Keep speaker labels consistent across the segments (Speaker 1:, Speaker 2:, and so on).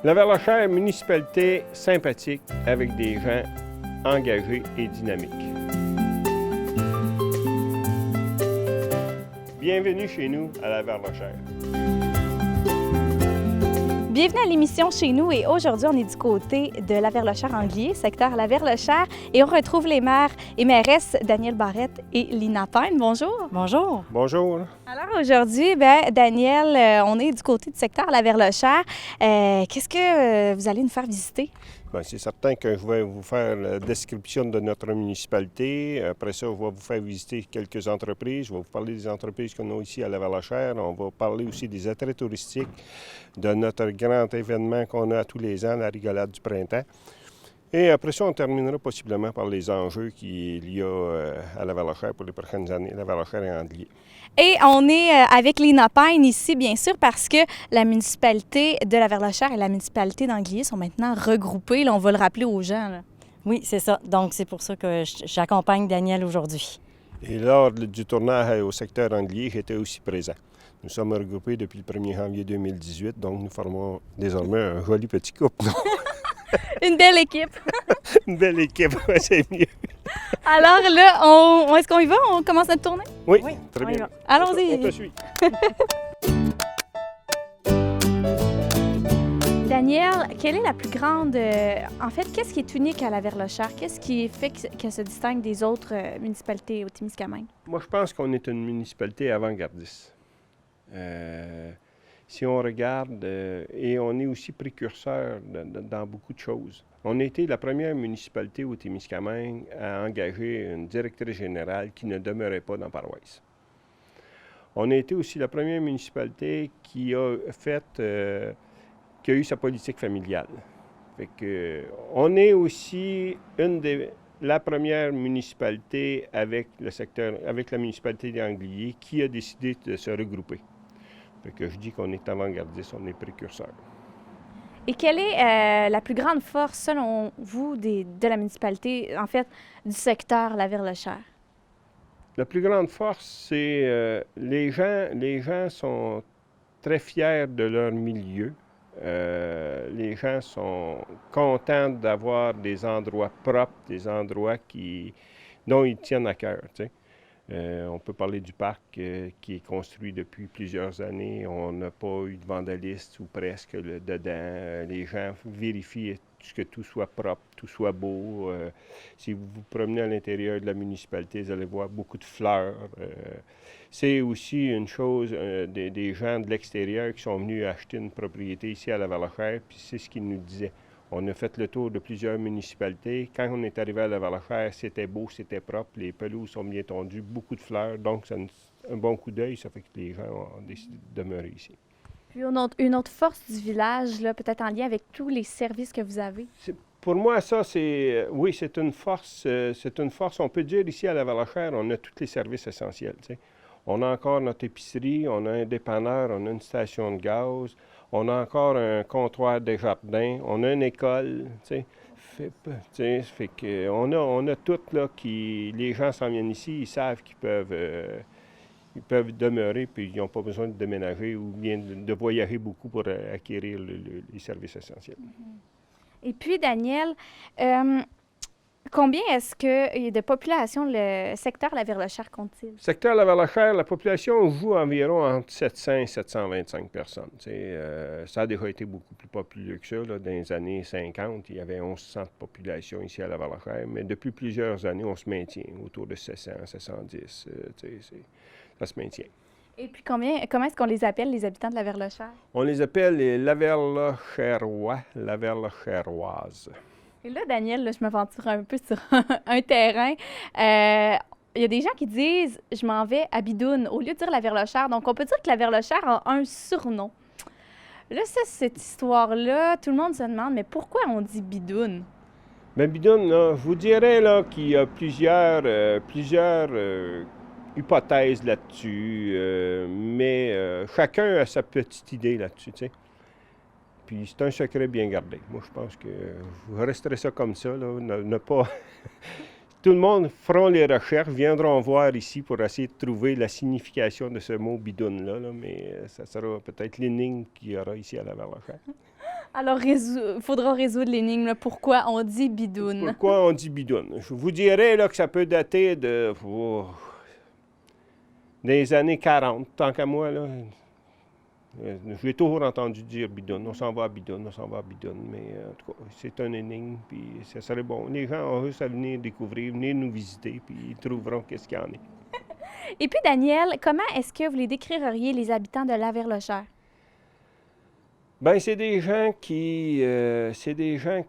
Speaker 1: Laverlachère, municipalité sympathique avec des gens engagés et dynamiques. Bienvenue chez nous à Laverlachère.
Speaker 2: Bienvenue à l'émission Chez nous et aujourd'hui, on est du côté de Laverlachère-Anglier, secteur Laverlachère, et on retrouve les maires et mairesses Danielle Barrette et Lina Payne. Bonjour.
Speaker 3: Bonjour.
Speaker 1: Bonjour.
Speaker 2: Alors aujourd'hui, Danielle, on est du côté du secteur Laverlachère. Qu'est-ce que vous allez nous faire visiter?
Speaker 1: Bien, c'est certain que je vais vous faire la description de notre municipalité. Après ça, je vais vous faire visiter quelques entreprises. Je vais vous parler des entreprises qu'on a ici à Laverlachère. On va parler aussi des attraits touristiques, de notre grand événement qu'on a tous les ans, la rigolade du printemps. Et après ça, on terminera possiblement par les enjeux qu'il y a à Laverlachère pour les prochaines années, Laverlachère et Anglier.
Speaker 2: Et on est avec Lina Payne ici, bien sûr, parce que la municipalité de Laverlachère et la municipalité d'Anglier sont maintenant regroupées. Là, on va le rappeler aux gens. Là.
Speaker 3: Oui, c'est ça. Donc, c'est pour ça que j'accompagne Danielle aujourd'hui.
Speaker 1: Et lors du tournage au secteur Anglier, j'étais aussi présent. Nous sommes regroupés depuis le 1er janvier 2018, donc nous formons désormais un joli petit couple.
Speaker 2: Une belle équipe.
Speaker 1: Une belle équipe, c'est mieux.
Speaker 2: Alors là, est-ce qu'on y va? On commence notre tournée?
Speaker 1: Oui,
Speaker 3: Oui,
Speaker 1: très bien.
Speaker 2: Allons-y.
Speaker 1: On te suit.
Speaker 2: Danielle, quelle est la plus grande... en fait, qu'est-ce qui est unique à Laverlachère? Qu'est-ce qui fait qu'elle se distingue des autres municipalités au Témiscamingue?
Speaker 1: Moi, je pense qu'on est une municipalité avant-gardiste. Si on regarde, et on est aussi précurseur dans beaucoup de choses. On a été la première municipalité au Témiscamingue à engager une directrice générale qui ne demeurait pas dans la paroisse. On a été aussi la première municipalité qui a qui a eu sa politique familiale. Fait que, on est aussi la première municipalité avec la municipalité d'Anglier qui a décidé de se regrouper. Fait que je dis qu'on est avant-gardiste, on est précurseur.
Speaker 2: Et quelle est la plus grande force, selon vous, de la municipalité, en fait, du secteur Laverlachère?
Speaker 1: La plus grande force, c'est les gens sont très fiers de leur milieu. Les gens sont contents d'avoir des endroits propres, des endroits dont ils tiennent à cœur. Tu sais. On peut parler du parc qui est construit depuis plusieurs années. On n'a pas eu de vandalisme ou presque dedans. Les gens vérifient que tout soit propre, tout soit beau. Si vous vous promenez à l'intérieur de la municipalité, vous allez voir beaucoup de fleurs. C'est aussi une chose, des gens de l'extérieur qui sont venus acheter une propriété ici à Laverlachère, puis c'est ce qu'ils nous disaient. On a fait le tour de plusieurs municipalités. Quand on est arrivé à Laverlachère, c'était beau, c'était propre, les pelouses sont bien tondues, beaucoup de fleurs, donc c'est un bon coup d'œil, ça fait que les gens ont décidé de demeurer ici.
Speaker 2: Puis une autre force du village, là, peut-être en lien avec tous les services que vous avez?
Speaker 1: Pour moi, ça, oui, c'est une force. C'est une force. On peut dire ici à Laverlachère, on a tous les services essentiels. Tu sais. On a encore notre épicerie, on a un dépanneur, on a une station de gaz, on a encore un comptoir de jardin, on a une école. Tu sais. Fait que on a tout là les gens s'en viennent ici, ils savent qu'ils peuvent demeurer, puis ils n'ont pas besoin de déménager ou bien de voyager beaucoup pour acquérir les services essentiels.
Speaker 2: Et puis, Danielle, combien est-ce que de population le secteur Laverlachère compte-t-il?
Speaker 1: Le secteur Laverlachère, la population joue environ entre 700 et 725 personnes. Ça a déjà été beaucoup plus populeux que ça. Là. Dans les années 50, il y avait 1100 de population ici à Laverlachère, mais depuis plusieurs années, on se maintient autour de 700, 710. Ça se maintient.
Speaker 2: Et puis, comment est-ce qu'on les appelle, les habitants de Laverlachère?
Speaker 1: On les appelle les Laverlachèrois, Laverlachèroises.
Speaker 2: Et là, Danielle, je m'aventure un peu sur un terrain. Il y a des gens qui disent « je m'en vais à Bidoune » au lieu de dire Laverlachère. Donc, on peut dire que Laverlachère a un surnom. Là, cette histoire-là, tout le monde se demande « mais pourquoi on dit Bidoune » ?
Speaker 1: Bien, Bidoune, là, je vous dirais là, qu'il y a plusieurs hypothèses là-dessus, mais chacun a sa petite idée là-dessus, tu sais. Puis c'est un secret bien gardé. Moi, je pense que je resterai ça comme ça, là, ne pas... tout le monde fera les recherches, viendront voir ici pour essayer de trouver la signification de ce mot bidoune-là, là, mais ça sera peut-être l'énigme qu'il y aura ici à la Verlachère.
Speaker 2: Alors, il faudra résoudre l'énigme, là, pourquoi on dit bidoune.
Speaker 1: Pourquoi on dit bidoune? Je vous dirais là, que ça peut dater des années 40, tant qu'à moi. Là. J'ai toujours entendu dire bidoune. On s'en va à bidoune, on s'en va à bidoune. Mais en tout cas, c'est un énigme, puis ça serait bon. Les gens ont juste à venir découvrir, venir nous visiter, puis ils trouveront qu'est-ce qu'il y en a.
Speaker 2: Et puis, Daniel, comment est-ce que vous les décririez, les habitants de Laverlechère?
Speaker 1: Bien, c'est des gens qui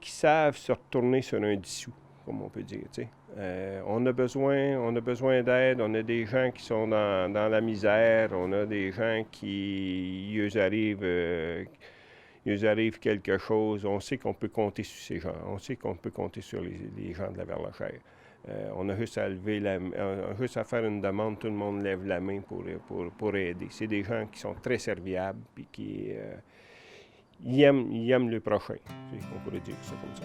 Speaker 1: savent se retourner sur un dissous, comme on peut dire. On a besoin d'aide. On a des gens qui sont dans la misère. On a des gens qui ils arrive quelque chose. On sait qu'on peut compter sur ces gens. On sait qu'on peut compter sur les gens de la Verlachère. On a juste à juste à faire une demande. Tout le monde lève la main pour aider. C'est des gens qui sont très serviables et qui ils aiment le prochain. On pourrait dire ça comme ça.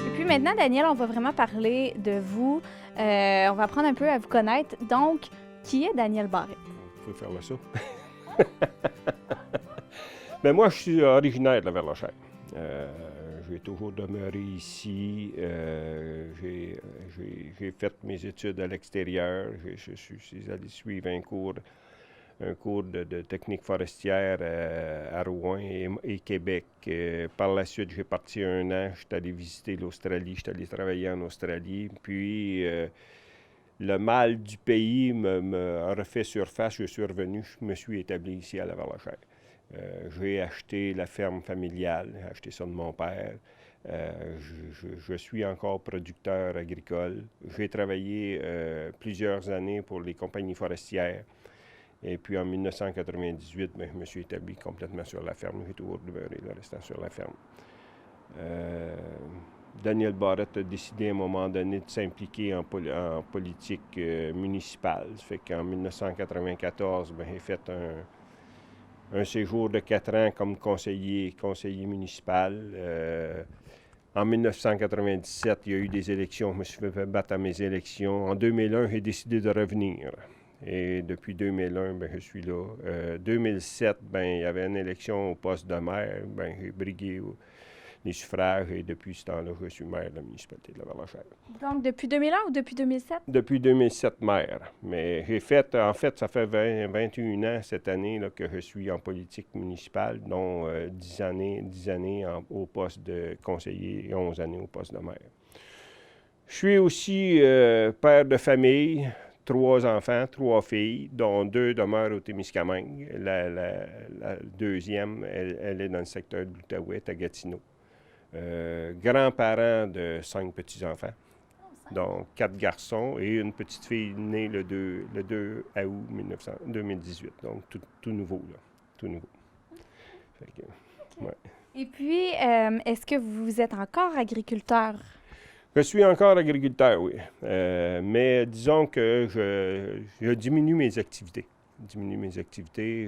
Speaker 2: Et puis maintenant, Daniel, on va vraiment parler de vous. On va apprendre un peu à vous connaître. Donc, qui est Daniel Barrette?
Speaker 1: Vous pouvez faire le saut. Ben moi, je suis originaire de la Verlachère. J'ai toujours demeuré ici. J'ai fait mes études à l'extérieur. Je suis allé suivre un cours de technique forestière à Rouen et Québec. Par la suite, j'ai parti 1 an. Je suis allé visiter l'Australie. Je suis allé travailler en Australie. Puis, le mal du pays a refait surface. Je suis revenu. Je me suis établi ici à la Verlachère. J'ai acheté la ferme familiale, j'ai acheté ça de mon père. Je suis encore producteur agricole. J'ai travaillé plusieurs années pour les compagnies forestières. Et puis en 1998, je me suis établi complètement sur la ferme. J'ai toujours demeuré le restant sur la ferme. Daniel Barrette a décidé à un moment donné de s'impliquer en politique municipale. Ça fait qu'en 1994, j'ai fait un séjour de 4 ans comme conseiller municipal. En 1997, il y a eu des élections. Je me suis fait battre à mes élections. En 2001, j'ai décidé de revenir. Et depuis 2001, je suis là. 2007, il y avait une élection au poste de maire. J'ai brigué les suffrages et depuis ce temps-là, je suis maire de la municipalité de la Verlachère.
Speaker 2: Donc, depuis 2001 ou depuis 2007?
Speaker 1: Depuis 2007, maire. Mais en fait, ça fait 21 ans cette année là, que je suis en politique municipale, dont 10 années au poste de conseiller et 11 années au poste de maire. Je suis aussi père de famille, 3 enfants, 3 filles, dont 2 demeurent au Témiscamingue. La deuxième, elle est dans le secteur de l'Outaouais, à Gatineau. Grands-parents de 5 petits-enfants, donc 4 garçons et une petite fille née le 2 août 2018, donc tout nouveau, là, tout nouveau. Fait que, ouais.
Speaker 2: Et puis, est-ce que vous êtes encore agriculteur?
Speaker 1: Je suis encore agriculteur, oui, mais disons que je diminue mes activités.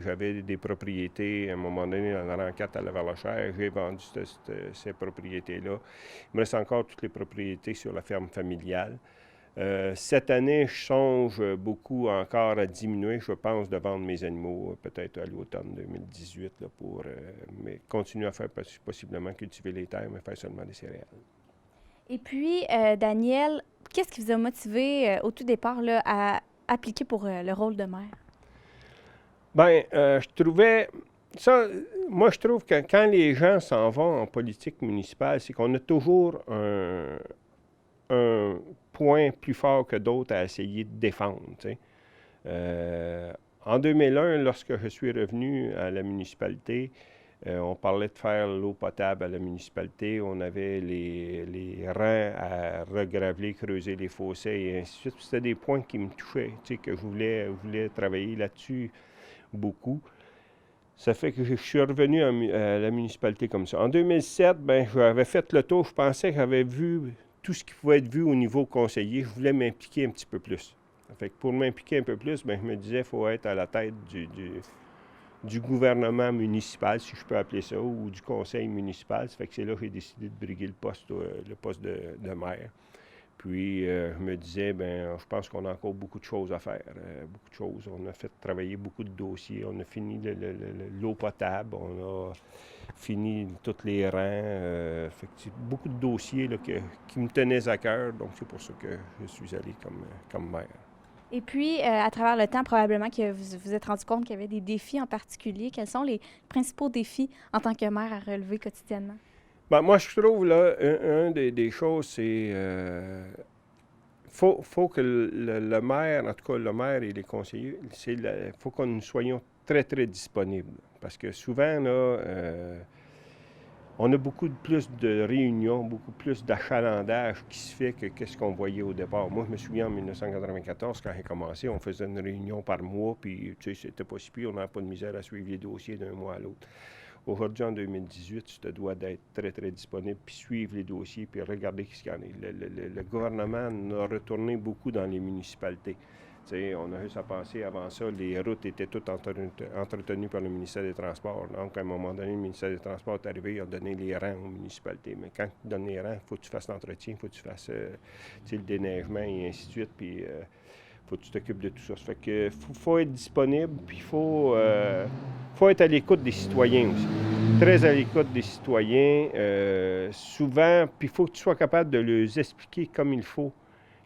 Speaker 1: J'avais des propriétés, à un moment donné, dans la Rancate à la Verlachère. J'ai vendu ces propriétés-là. Il me reste encore toutes les propriétés sur la ferme familiale. Cette année, je songe beaucoup encore à diminuer. Je pense de vendre mes animaux peut-être à l'automne 2018 là, pour mais continuer à faire possiblement cultiver les terres, mais faire seulement des céréales.
Speaker 2: Et puis, Daniel, qu'est-ce qui vous a motivé au tout départ là, à appliquer pour le rôle de maire?
Speaker 1: Je trouvais ça. Moi, je trouve que quand les gens s'en vont en politique municipale, c'est qu'on a toujours un point plus fort que d'autres à essayer de défendre. En 2001, lorsque je suis revenu à la municipalité, on parlait de faire l'eau potable à la municipalité. On avait les reins à regraveler, creuser les fossés et ainsi de suite. C'était des points qui me touchaient, que je voulais travailler là-dessus beaucoup. Ça fait que je suis revenu à la municipalité comme ça. En 2007, j'avais fait le tour. Je pensais que j'avais vu tout ce qui pouvait être vu au niveau conseiller. Je voulais m'impliquer un petit peu plus. Ça fait que pour m'impliquer un peu plus, je me disais qu'il faut être à la tête du gouvernement municipal, si je peux appeler ça, ou du conseil municipal. Ça fait que c'est là que j'ai décidé de briguer le poste de maire. Puis, je me disais, ben, je pense qu'on a encore beaucoup de choses à faire. Beaucoup de choses. On a fait travailler beaucoup de dossiers. On a fini l'eau potable. On a fini tous les rangs. Fait que c'est beaucoup de dossiers là, qui me tenaient à cœur. Donc, c'est pour ça que je suis allé comme maire.
Speaker 2: Et puis, à travers le temps, probablement que vous vous êtes rendu compte qu'il y avait des défis en particulier. Quels sont les principaux défis en tant que maire à relever quotidiennement?
Speaker 1: Ben, moi, je trouve, là, un des choses, c'est... faut que le maire, en tout cas le maire et les conseillers, il faut que nous soyons très, très disponibles. Parce que souvent, là, on a beaucoup plus de réunions, beaucoup plus d'achalandage qui se fait que qu'est-ce qu'on voyait au départ. Moi, je me souviens en 1994, quand j'ai commencé, on faisait une réunion par mois, puis, tu sais, c'était pas si pire, on n'avait pas de misère à suivre les dossiers d'un mois à l'autre. Aujourd'hui, en 2018, tu te dois d'être très, très disponible, puis suivre les dossiers, puis regarder ce qu'il y en a. Le gouvernement a retourné beaucoup dans les municipalités. T'sais, on a juste à penser, avant ça, les routes étaient toutes entretenues par le ministère des Transports. Donc, à un moment donné, le ministère des Transports est arrivé, il a donné les rangs aux municipalités. Mais quand tu donnes les rangs, il faut que tu fasses l'entretien, il faut que tu fasses le déneigement et ainsi de suite, puis faut que tu t'occupes de tout ça. Ça fait que faut être disponible, puis il faut être à l'écoute des citoyens aussi. Très à l'écoute des citoyens, souvent, puis il faut que tu sois capable de leur expliquer comme il faut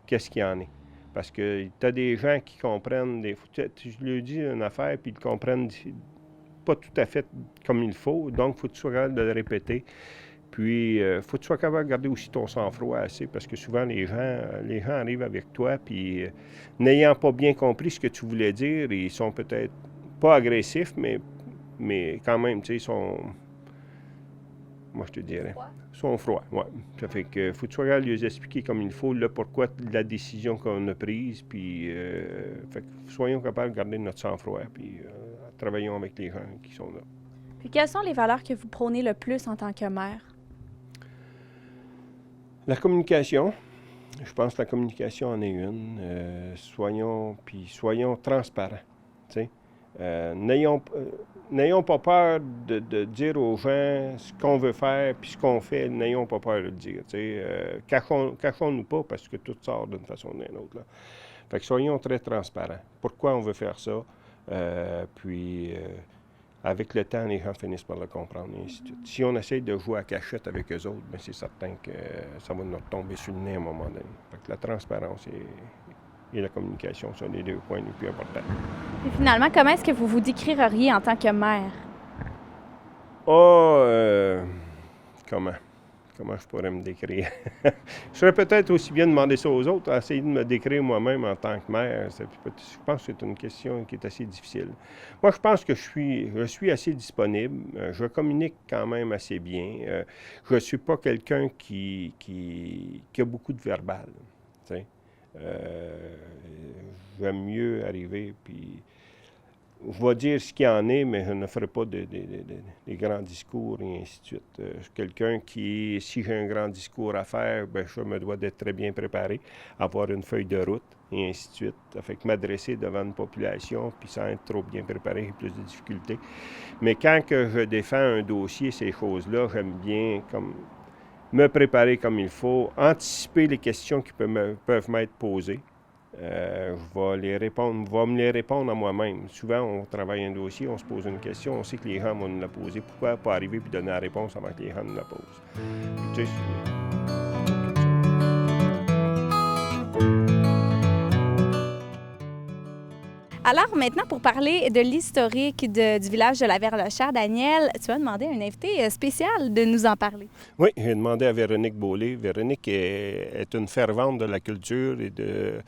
Speaker 1: qu'est-ce qu'il y en est. Parce que tu as des gens qui comprennent, je leur dis une affaire, puis ils comprennent pas tout à fait comme il faut, donc il faut que tu sois capable de le répéter. Puis, il faut que tu sois capable de garder aussi ton sang-froid assez, parce que souvent, les gens arrivent avec toi, puis n'ayant pas bien compris ce que tu voulais dire, ils sont peut-être pas agressifs, mais quand même, tu sais, ils sont... Moi, je te dirais. Ils sont froids, oui. Ça fait que faut que tu sois capable de les expliquer comme il faut, là, pourquoi la décision qu'on a prise, puis fait que soyons capables de garder notre sang-froid, puis travaillons avec les gens qui sont là.
Speaker 2: Puis, quelles sont les valeurs que vous prônez le plus en tant que maire?
Speaker 1: La communication, je pense que la communication en est une. Soyons transparents. N'ayons pas peur de dire aux gens ce qu'on veut faire puis ce qu'on fait. N'ayons pas peur de le dire. Cachons-nous pas parce que tout sort d'une façon ou d'une autre. Là. Fait que soyons très transparents. Pourquoi on veut faire ça? Avec le temps, les gens finissent par le comprendre, et ainsi de suite. Si on essaye de jouer à cachette avec eux autres, bien, c'est certain que ça va nous retomber sur le nez à un moment donné. Fait que la transparence et la communication sont les deux points les plus importants.
Speaker 2: Et finalement, comment est-ce que vous vous décririez en tant que maire?
Speaker 1: Comment je pourrais me décrire? Je serais peut-être aussi bien demander ça aux autres, essayer de me décrire moi-même en tant que maire. Je pense que c'est une question qui est assez difficile. Moi, je pense que je suis assez disponible. Je communique quand même assez bien. Je ne suis pas quelqu'un qui a beaucoup de verbal. J'aime mieux arriver, puis je vais dire ce qu'il y en est, mais je ne ferai pas des grands discours et ainsi de suite. Je suis quelqu'un qui, si j'ai un grand discours à faire, bien, je me dois d'être très bien préparé, avoir une feuille de route et ainsi de suite. Ça fait que m'adresser devant une population, puis sans être trop bien préparé, j'ai plus de difficultés. Mais quand que je défends un dossier, ces choses-là, j'aime bien comme me préparer comme il faut, anticiper les questions qui peuvent m'être posées. Je vais me les répondre à moi-même. Souvent, on travaille un dossier, on se pose une question, on sait que les gens vont nous la poser. Pourquoi pas arriver et donner la réponse avant que les gens nous la posent? Tu sais,
Speaker 2: Alors maintenant, pour parler de l'historique du village de la Verlochère, Daniel, tu as demandé à un invité spécial de nous en parler.
Speaker 1: Oui, j'ai demandé à Véronique Beaulieu. Véronique est une fervente de la culture et de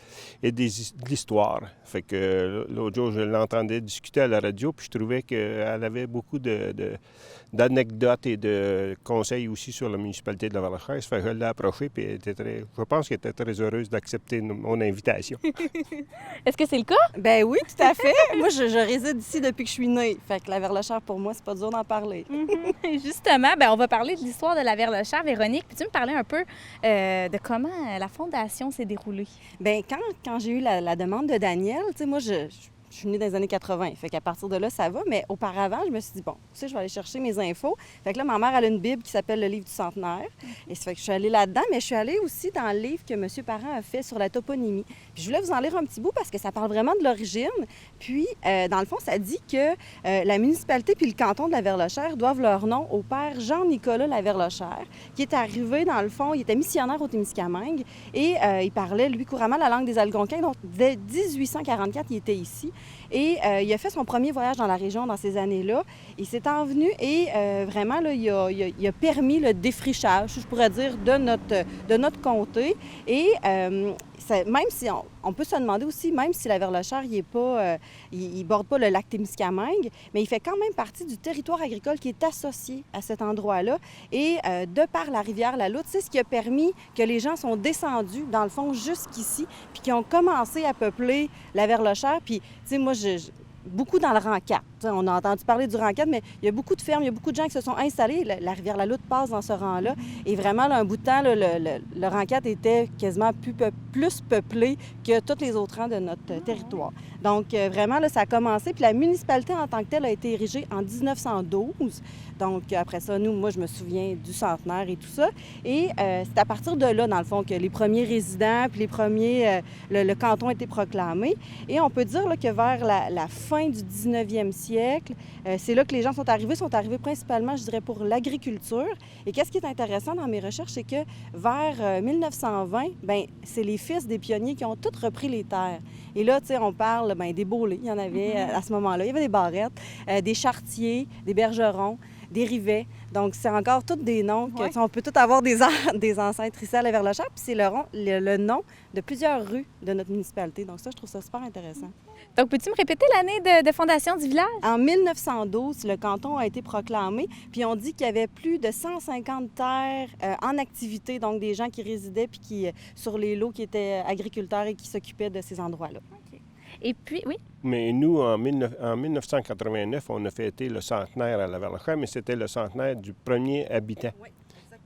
Speaker 1: l'histoire. Fait que l'autre jour, je l'entendais discuter à la radio, puis je trouvais qu'elle avait beaucoup d'anecdotes et de conseils aussi sur la municipalité de la Verlochère. Ça fait que je l'ai approchée, puis je pense qu'elle était très heureuse d'accepter mon invitation.
Speaker 2: Est-ce que c'est le cas?
Speaker 4: Ben oui, tout à fait. Moi, je réside ici depuis que je suis née. Fait que la Verlochère, pour moi, c'est pas dur d'en parler.
Speaker 2: Justement, on va parler de l'histoire de la Verlochère. Véronique, peux-tu me parler un peu de comment la fondation s'est déroulée?
Speaker 4: Bien, quand j'ai eu la demande de Daniel, tu sais, moi, je suis née dans les années 80. Fait qu'à partir de là, ça va. Mais auparavant, je me suis dit, bon, tu sais, je vais aller chercher mes infos. Fait que là, ma mère, elle a une Bible qui s'appelle le livre du centenaire. Et ça fait que je suis allée là-dedans, mais je suis allée aussi dans le livre que M. Parent a fait sur la toponymie. Puis je voulais vous en lire un petit bout parce que ça parle vraiment de l'origine. Puis, dans le fond, ça dit que la municipalité puis le canton de la Verlochère doivent leur nom au père Jean-Nicolas Laverlochère, qui est arrivé, dans le fond, il était missionnaire au Témiscamingue et il parlait, lui, couramment la langue des Algonquins. Donc, dès 1844, il était ici. Et il a fait son premier voyage dans la région dans ces années-là. Il s'est envenu et vraiment, là, il a permis le défrichage, je pourrais dire, de notre comté. Et même si on peut se demander aussi, même si la Verlochère, il borde pas le lac Témiscamingue, mais il fait quand même partie du territoire agricole qui est associé à cet endroit-là. Et de par la rivière La Loutre, c'est ce qui a permis que les gens sont descendus, dans le fond, jusqu'ici, puis qui ont commencé à peupler la Verlochère. Puis, tu sais, moi, beaucoup dans le rang 4. T'sais, on a entendu parler du rang 4, mais il y a beaucoup de fermes, il y a beaucoup de gens qui se sont installés. La rivière La Loutre passe dans ce rang-là. Et vraiment, là, un bout de temps, là, le rang 4 était quasiment plus peuplé que tous les autres rangs de notre territoire. Donc, vraiment, là, ça a commencé. Puis la municipalité en tant que telle a été érigée en 1912. Donc, après ça, moi, je me souviens du centenaire et tout ça. Et c'est à partir de là, dans le fond, que les premiers résidents, puis les premiers... le canton a été proclamé. Et on peut dire là, que vers la fin du 19e siècle, c'est là que les gens sont arrivés principalement, je dirais, pour l'agriculture. Et qu'est-ce qui est intéressant dans mes recherches, c'est que vers 1920, bien, c'est les fils des pionniers qui ont tous repris les terres. Et là, tu sais, on parle des Beaulais, il y en avait à ce moment-là. Il y avait des Barrettes, des Chartiers, des Bergerons, des Rivets. Donc, c'est encore tous des noms que, on peut tous avoir des ancêtres ici à la Verlochère. Puis c'est le nom de plusieurs rues de notre municipalité. Donc ça, je trouve ça super intéressant.
Speaker 2: Donc, peux-tu me répéter l'année de fondation du village?
Speaker 4: En 1912, le canton a été proclamé. Puis on dit qu'il y avait plus de 150 terres en activité, donc des gens qui résidaient puis qui, sur les lots qui étaient agriculteurs et qui s'occupaient de ces endroits-là.
Speaker 2: Okay. Et puis, oui?
Speaker 1: Mais nous, en 1989, on a fêté le centenaire à la Verlochère, mais c'était le centenaire du premier habitant,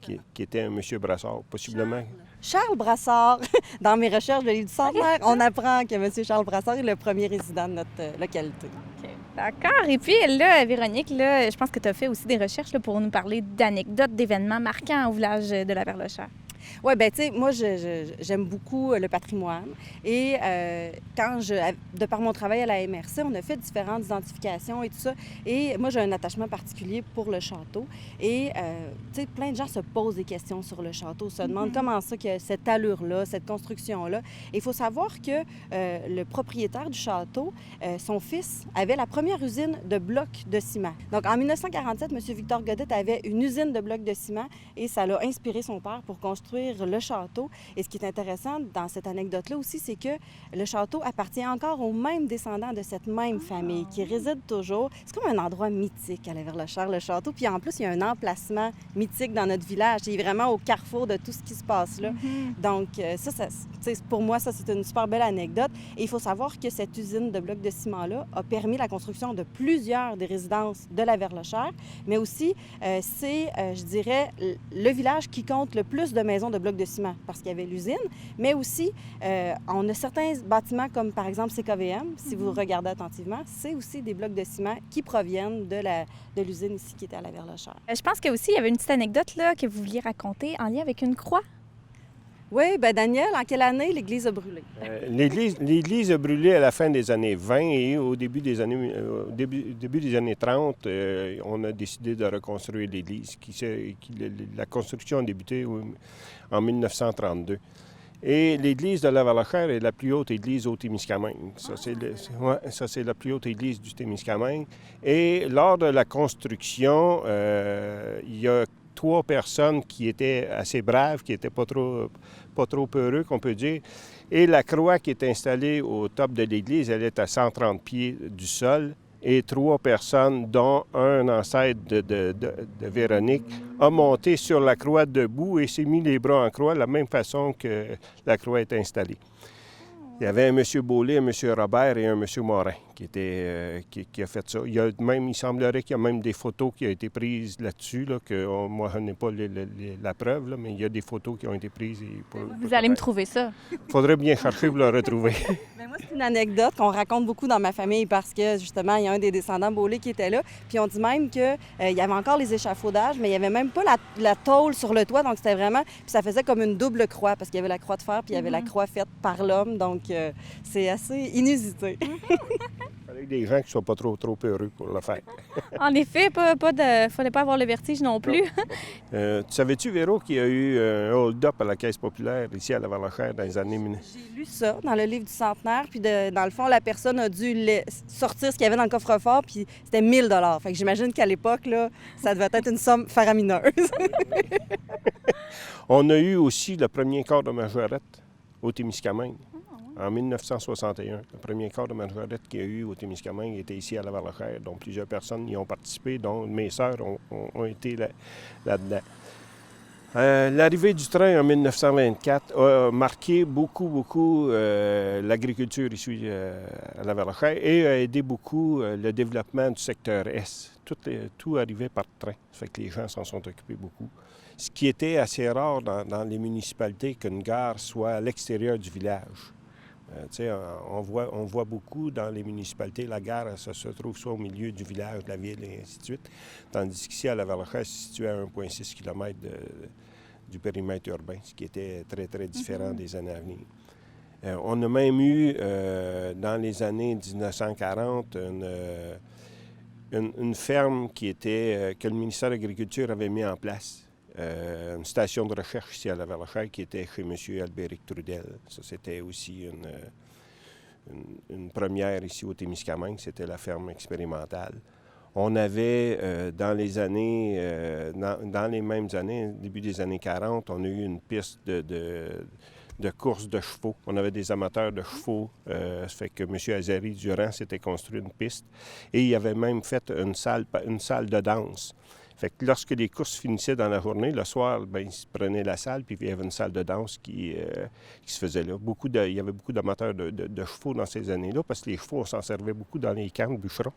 Speaker 1: qui était un M. Brassard, possiblement.
Speaker 4: Charles Brassard. Dans mes recherches de livre du centenaire, on apprend que M. Charles Brassard est le premier résident de notre localité.
Speaker 2: OK. D'accord. Et puis là, Véronique, là, je pense que tu as fait aussi des recherches là, pour nous parler d'anecdotes, d'événements marquants au village de la Verlochère.
Speaker 4: Oui, bien, tu sais, moi, j'aime beaucoup le patrimoine. Et de par mon travail à la MRC, on a fait différentes identifications et tout ça. Et moi, j'ai un attachement particulier pour le château. Et, tu sais, plein de gens se posent des questions sur le château, se demandent comment ça, que cette allure-là, cette construction-là. Et il faut savoir que le propriétaire du château, son fils, avait la première usine de blocs de ciment. Donc, en 1947, M. Victor Godette avait une usine de blocs de ciment et ça l'a inspiré son père pour construire le château. Et ce qui est intéressant dans cette anecdote-là aussi, c'est que le château appartient encore aux mêmes descendants de cette même famille qui résident toujours. C'est comme un endroit mythique à la Verlochère, le château. Puis en plus, il y a un emplacement mythique dans notre village. C'est vraiment au carrefour de tout ce qui se passe là. Donc ça pour moi, ça, c'est une super belle anecdote. Et il faut savoir que cette usine de blocs de ciment-là a permis la construction de plusieurs des résidences de la Verlochère, mais aussi, c'est, je dirais, le village qui compte le plus de maisons de blocs de ciment parce qu'il y avait l'usine, mais aussi, on a certains bâtiments comme, par exemple, CKVM, si vous regardez attentivement, c'est aussi des blocs de ciment qui proviennent de l'usine ici qui était à la Verlochère.
Speaker 2: Je pense qu'il y avait une petite anecdote là, que vous vouliez raconter en lien avec une croix.
Speaker 4: Oui, bien, Daniel, en quelle année l'Église a brûlé?
Speaker 1: L'Église a brûlé à la fin des années 20 et au début des années 30, on a décidé de reconstruire l'Église. La construction a débuté en 1932. Et l'Église de la Verlochère est la plus haute église au Témiscamingue. Ça, c'est la plus haute église du Témiscamingue. Et lors de la construction, il y a 3 personnes qui étaient assez braves, qui n'étaient pas trop peureux, qu'on peut dire. Et la croix qui est installée au top de l'église, elle est à 130 pieds du sol. Et 3 personnes, dont un ancêtre de Véronique, a monté sur la croix debout et s'est mis les bras en croix de la même façon que la croix est installée. Il y avait un M. Beaulais, un M. Robert et un M. Morin qui a fait ça. Il semblerait qu'il y a même des photos qui ont été prises là-dessus, là, que moi, je n'ai pas la preuve, là, mais il y a des photos qui ont été prises.
Speaker 2: Vous allez me trouver ça.
Speaker 1: Il faudrait bien chercher pour le retrouver.
Speaker 4: Ben moi, c'est une anecdote qu'on raconte beaucoup dans ma famille parce que, justement, il y a un des descendants Beaulé qui était là. Puis on dit même qu'il y avait encore les échafaudages, mais il n'y avait même pas la tôle sur le toit. Donc, c'était vraiment... Puis ça faisait comme une double croix parce qu'il y avait la croix de fer puis il y avait la croix faite par l'homme. Donc, c'est assez inusité.
Speaker 1: Il fallait des gens qui ne soient pas trop heureux pour le faire.
Speaker 2: En effet, fallait pas avoir le vertige non plus.
Speaker 1: Tu savais-tu, Véro, qu'il y a eu un hold-up à la Caisse populaire ici à Lavalachère dans les années 1900?
Speaker 4: J'ai lu ça dans le livre du centenaire, puis dans le fond, la personne a dû sortir ce qu'il y avait dans le coffre-fort, puis c'était 1 000 $. Fait que j'imagine qu'à l'époque, là, ça devait être une somme faramineuse.
Speaker 1: On a eu aussi le premier corps de majorette au Témiscamingue. En 1961, le premier corps de majorette qu'il y a eu au Témiscamingue était ici à Lavalachère, dont plusieurs personnes y ont participé, dont mes sœurs ont été là-dedans. L'arrivée du train en 1924 a marqué beaucoup l'agriculture ici à Lavalachère et a aidé beaucoup le développement du secteur S. Tout arrivait par train, ça fait que les gens s'en sont occupés beaucoup. Ce qui était assez rare dans les municipalités qu'une gare soit à l'extérieur du village. On voit beaucoup dans les municipalités, la gare ça se trouve soit au milieu du village, de la ville et ainsi de suite. Tandis qu'ici, à Lavalachère, c'est situé à 1,6 km du périmètre urbain, ce qui était très différent des années à venir. On a même eu, dans les années 1940, une ferme que le ministère de l'Agriculture avait mis en place. Une station de recherche ici à Lavalachère qui était chez M. Albéric Trudel. Ça, c'était aussi une première ici au Témiscamingue, c'était la ferme expérimentale. On avait, dans les mêmes années, début des années 40, on a eu une piste de course de chevaux. On avait des amateurs de chevaux. Ça fait que M. Azari Durand s'était construit une piste. Et il avait même fait une salle de danse. Fait que lorsque les courses finissaient dans la journée, le soir, bien, ils prenaient la salle, puis il y avait une salle de danse qui se faisait là. Il y avait beaucoup d'amateurs de chevaux dans ces années-là, parce que les chevaux, on s'en servait beaucoup dans les camps de bûcherons.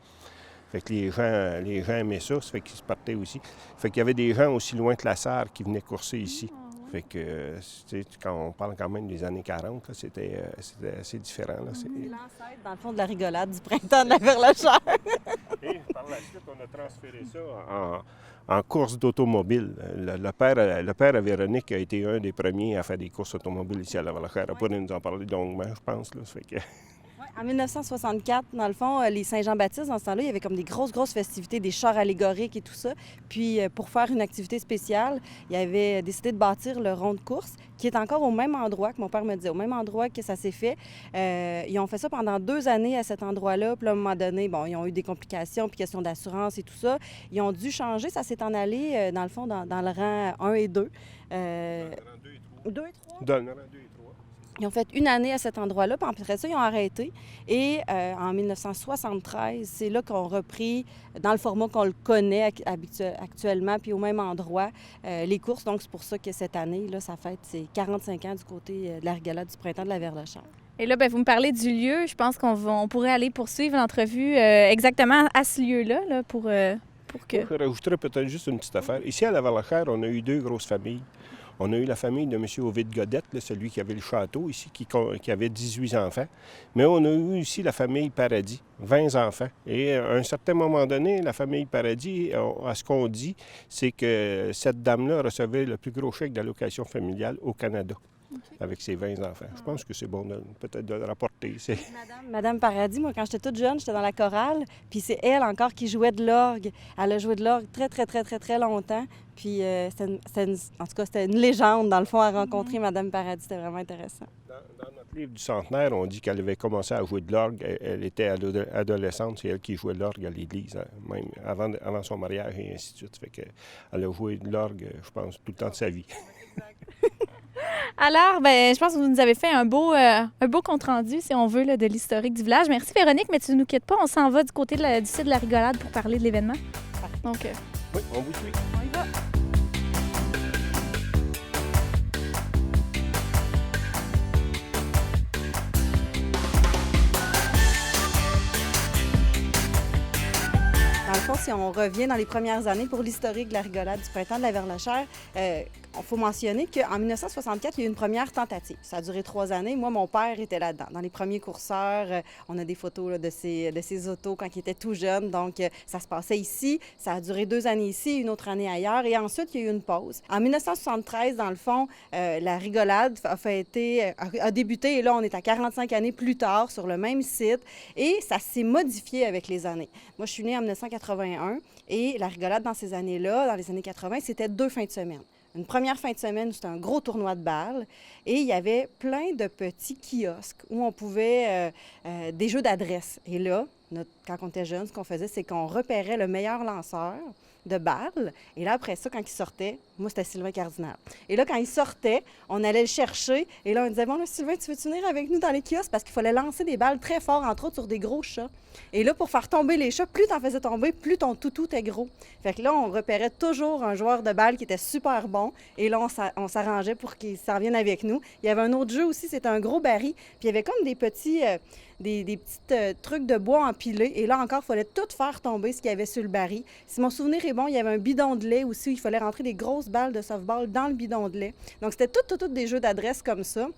Speaker 1: Fait que les gens aimaient ça fait qu'ils se partaient aussi. Fait qu'il y avait des gens aussi loin que la Sarre qui venaient courser ici. Fait que, quand on parle quand même des années 40, là, c'était assez différent. Là.
Speaker 4: C'est l'ancêtre, dans le fond, de la rigolade du printemps de la Verlachère.
Speaker 1: Et par la suite, on a transféré ça en course d'automobile. Le père à Véronique a été un des premiers à faire des courses automobiles ici à Lavalachère. On pourrait nous en parler longuement, je pense. Là. Ça fait que...
Speaker 4: En 1964, dans le fond, les Saint-Jean-Baptiste, dans ce temps-là, il y avait comme des grosses festivités, des chars allégoriques et tout ça. Puis, pour faire une activité spéciale, il avait décidé de bâtir le rond de course, qui est encore au même endroit, que mon père me disait, au même endroit que ça s'est fait. Ils ont fait ça pendant 2 années à cet endroit-là. Puis, à un moment donné, bon, ils ont eu des complications, puis question d'assurance et tout ça. Ils ont dû changer. Ça s'est en allé, dans le fond, dans le rang 1 et 2.
Speaker 1: Dans le rang 2 et 3.
Speaker 4: 2 et 3?
Speaker 1: Dans le rang 2 et 3.
Speaker 4: Ils ont fait 1 année à cet endroit-là, puis après ça, ils ont arrêté. Et en 1973, c'est là qu'on a repris, dans le format qu'on le connaît actuellement, puis au même endroit, les courses. Donc, c'est pour ça que cette année, là, ça fête ses 45 ans du côté de la rigolade du printemps de la Verlachère.
Speaker 2: Et là, bien, vous me parlez du lieu. Je pense qu'on pourrait aller poursuivre l'entrevue exactement à ce lieu-là, là, pour que...
Speaker 1: Moi, je rajouterais peut-être juste une petite affaire. Ici, à la Verlachère, on a eu 2 grosses familles. On a eu la famille de M. Ovid Godette, là, celui qui avait le château ici, qui avait 18 enfants. Mais on a eu ici la famille Paradis, 20 enfants. Et à un certain moment donné, la famille Paradis, à ce qu'on dit, c'est que cette dame-là recevait le plus gros chèque d'allocation familiale au Canada. Avec ses 20 enfants. Je pense que c'est bon peut-être de le rapporter.
Speaker 4: Madame Paradis, moi, quand j'étais toute jeune, j'étais dans la chorale, puis c'est elle encore qui jouait de l'orgue. Elle a joué de l'orgue très longtemps. Puis, en tout cas, c'était une légende, dans le fond, à rencontrer Madame Paradis. C'était vraiment intéressant.
Speaker 1: Dans notre livre du centenaire, on dit qu'elle avait commencé à jouer de l'orgue. Elle était adolescente, c'est elle qui jouait de l'orgue à l'église, même avant son mariage et ainsi de suite. Fait qu'elle a joué de l'orgue, je pense, tout le temps de sa vie.
Speaker 2: Alors, ben, je pense que vous nous avez fait un beau compte-rendu, si on veut, là, de l'historique du village. Merci, Véronique, mais tu ne nous quittes pas. On s'en va du côté du site de la rigolade pour parler de l'événement. Donc,
Speaker 1: oui, on vous suit.
Speaker 2: On y va.
Speaker 4: mettons, si on revient dans les premières années pour l'historique de la rigolade du printemps de la Verlochère, il faut mentionner qu'en 1964, il y a eu une première tentative. Ça a duré 3 années. Moi, mon père était là-dedans. Dans les premiers courseurs, on a des photos là, de ses autos quand il était tout jeune. Donc, ça se passait ici. Ça a duré 2 années ici, une autre année ailleurs. Et ensuite, il y a eu une pause. En 1973, dans le fond, la rigolade a débuté. Et là, on est à 45 années plus tard sur le même site. Et ça s'est modifié avec les années. Moi, je suis née en 1981. Et la rigolade dans ces années-là, dans les années 80, c'était 2 fins de semaine. Une première fin de semaine, c'était un gros tournoi de balles et il y avait plein de petits kiosques où on pouvait des jeux d'adresse. Et là, quand on était jeune, ce qu'on faisait, c'est qu'on repérait le meilleur lanceur de balles. Et là, après ça, quand il sortait, moi, c'était Sylvain Cardinal. Et là, quand il sortait, on allait le chercher. Et là, on disait, bon, là, Sylvain, tu veux-tu venir avec nous dans les kiosques? Parce qu'il fallait lancer des balles très fort, entre autres sur des gros chats. Et là, pour faire tomber les chats, plus t'en faisais tomber, plus ton toutou était gros. Fait que là, on repérait toujours un joueur de balles qui était super bon. Et là, on s'arrangeait pour qu'il s'en vienne avec nous. Il y avait un autre jeu aussi, c'était un gros baril. Puis il y avait comme des petits... des petits trucs de bois empilés. Et là encore, il fallait tout faire tomber ce qu'il y avait sur le baril. Si mon souvenir est bon, il y avait un bidon de lait aussi où il fallait rentrer des grosses balles de softball dans le bidon de lait. Donc, c'était tout des jeux d'adresse comme ça.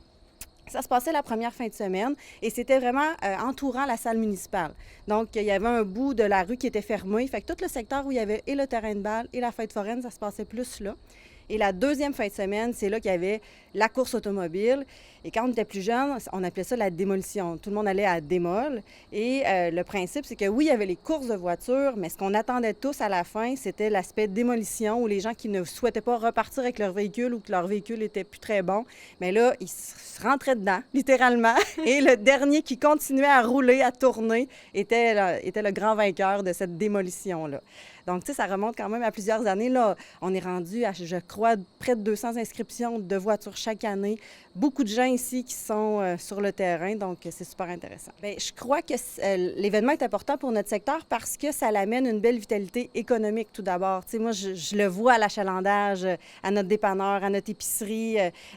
Speaker 4: Ça se passait la première fin de semaine et c'était vraiment entourant la salle municipale. Donc, il y avait un bout de la rue qui était fermé. Fait que tout le secteur où il y avait et le terrain de balle et la fête foraine, ça se passait plus là. Et la deuxième fin de semaine, c'est là qu'il y avait la course automobile. Et quand on était plus jeune, on appelait ça la démolition. Tout le monde allait à démol. Et le principe, c'est que oui, il y avait les courses de voitures, mais ce qu'on attendait tous à la fin, c'était l'aspect démolition, où les gens qui ne souhaitaient pas repartir avec leur véhicule ou que leur véhicule était plus très bon, mais là, ils se rentraient dedans, littéralement. Et le dernier qui continuait à rouler, à tourner, était le grand vainqueur de cette démolition-là. Donc, tu sais, ça remonte quand même à plusieurs années. Là, on est rendu à, je crois, près de 200 inscriptions de voitures chaque année. Beaucoup de gens ici qui sont sur le terrain, donc c'est super intéressant. Bien, je crois que l'événement est important pour notre secteur parce que ça l'amène une belle vitalité économique, tout d'abord. Tu sais, moi, je le vois à l'achalandage, à notre dépanneur, à notre épicerie.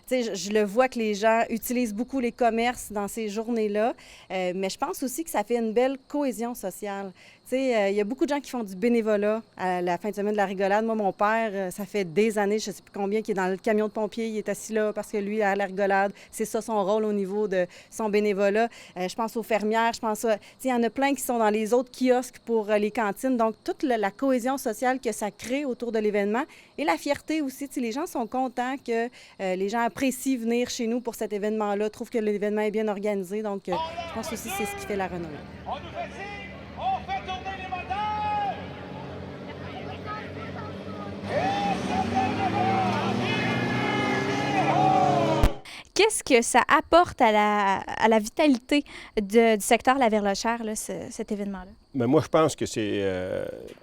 Speaker 4: Tu sais, je le vois que les gens utilisent beaucoup les commerces dans ces journées-là. Mais je pense aussi que ça fait une belle cohésion sociale. Tu sais, il y a beaucoup de gens qui font du bénévolat à la fin de semaine de la rigolade. Moi, mon père, ça fait des années, je ne sais plus combien, qui est dans le camion de pompiers. Il est assis là parce que lui, à la rigolade, c'est ça son rôle au niveau de son bénévolat. Je pense aux fermières, je pense à... Tu sais, il y en a plein qui sont dans les autres kiosques pour les cantines. Donc, toute la cohésion sociale que ça crée autour de l'événement et la fierté aussi. Tu sais, les gens sont contents que les gens apprécient venir chez nous pour cet événement-là, trouvent que l'événement est bien organisé. Donc, je pense aussi que c'est ce qui fait la renommée.
Speaker 5: On nous fait signe! On fait tourner les moteurs!
Speaker 2: Qu'est-ce que ça apporte à la vitalité du secteur La Verlochère, là, cet événement-là?
Speaker 1: Mais moi, je pense que c'est,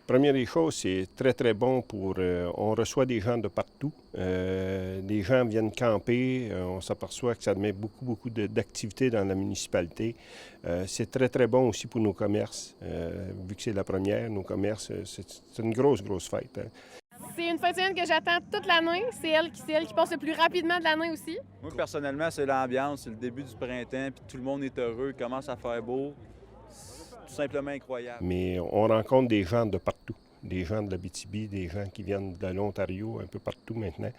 Speaker 1: première des choses, c'est très, très bon pour... on reçoit des gens de partout. Les gens viennent camper. On s'aperçoit que ça met beaucoup d'activités dans la municipalité. C'est très, très bon aussi pour nos commerces. Vu que c'est la première, nos commerces, c'est une grosse fête. Hein.
Speaker 6: C'est une fin de semaine que j'attends toute l'année. C'est elle qui passe le plus rapidement de l'année aussi.
Speaker 7: Moi, personnellement, c'est l'ambiance, c'est le début du printemps, puis tout le monde est heureux, il commence à faire beau. C'est tout simplement incroyable.
Speaker 1: Mais on rencontre des gens de partout. Des gens de l'Abitibi, des gens qui viennent de l'Ontario, un peu partout maintenant.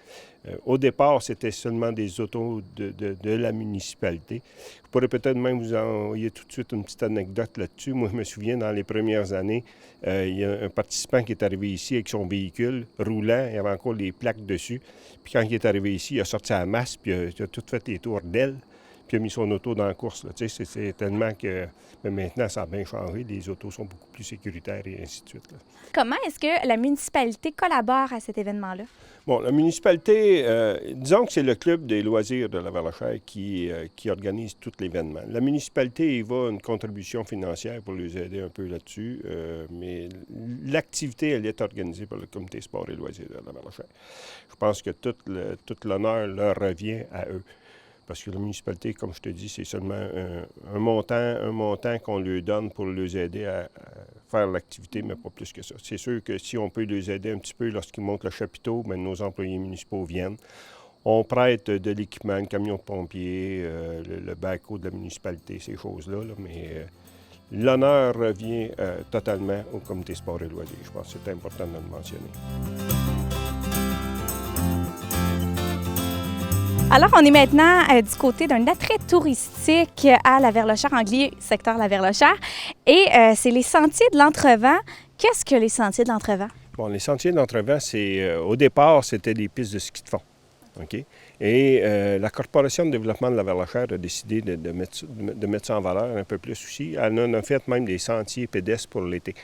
Speaker 1: Au départ, c'était seulement des autos de la municipalité. Je pourrais peut-être même vous envoyer tout de suite une petite anecdote là-dessus. Moi, je me souviens, dans les premières années, il y a un participant qui est arrivé ici avec son véhicule roulant. Il y avait encore les plaques dessus. Puis quand il est arrivé ici, il a sorti la masse, puis il a tout fait les tours d'ailes. Puis il a mis son auto dans la course. Là. Tu sais, c'est tellement que... Mais maintenant, ça a bien changé. Les autos sont beaucoup plus sécuritaires et ainsi de suite. Là.
Speaker 2: Comment est-ce que la municipalité collabore à cet événement-là?
Speaker 1: Bon, la municipalité, disons que c'est le club des loisirs de la Verlochère qui organise tout l'événement. La municipalité y va une contribution financière pour les aider un peu là-dessus, mais l'activité, elle est organisée par le comité sport et loisirs de la Verlochère. Je pense que tout l'honneur leur revient à eux. Parce que la municipalité, comme je te dis, c'est seulement un montant qu'on leur donne pour les aider à faire l'activité, mais pas plus que ça. C'est sûr que si on peut les aider un petit peu lorsqu'ils montent le chapiteau, bien, nos employés municipaux viennent. On prête de l'équipement, le camion de pompiers, le backhoe de la municipalité, ces choses-là, là, mais l'honneur revient totalement au Comité sport et loisirs. Je pense que c'est important de le mentionner.
Speaker 2: Alors, on est maintenant du côté d'un attrait touristique à la Verlochère-Anglier, secteur la Verlochère, et c'est les sentiers de l'Entrevent. Qu'est-ce que les sentiers de l'Entrevent?
Speaker 1: Bon, les sentiers de l'Entrevent, au départ, c'était des pistes de ski de fond. OK? Et la Corporation de développement de la Verlochère a décidé de mettre ça en valeur un peu plus aussi. Elle en a fait même des sentiers pédestres pour l'été.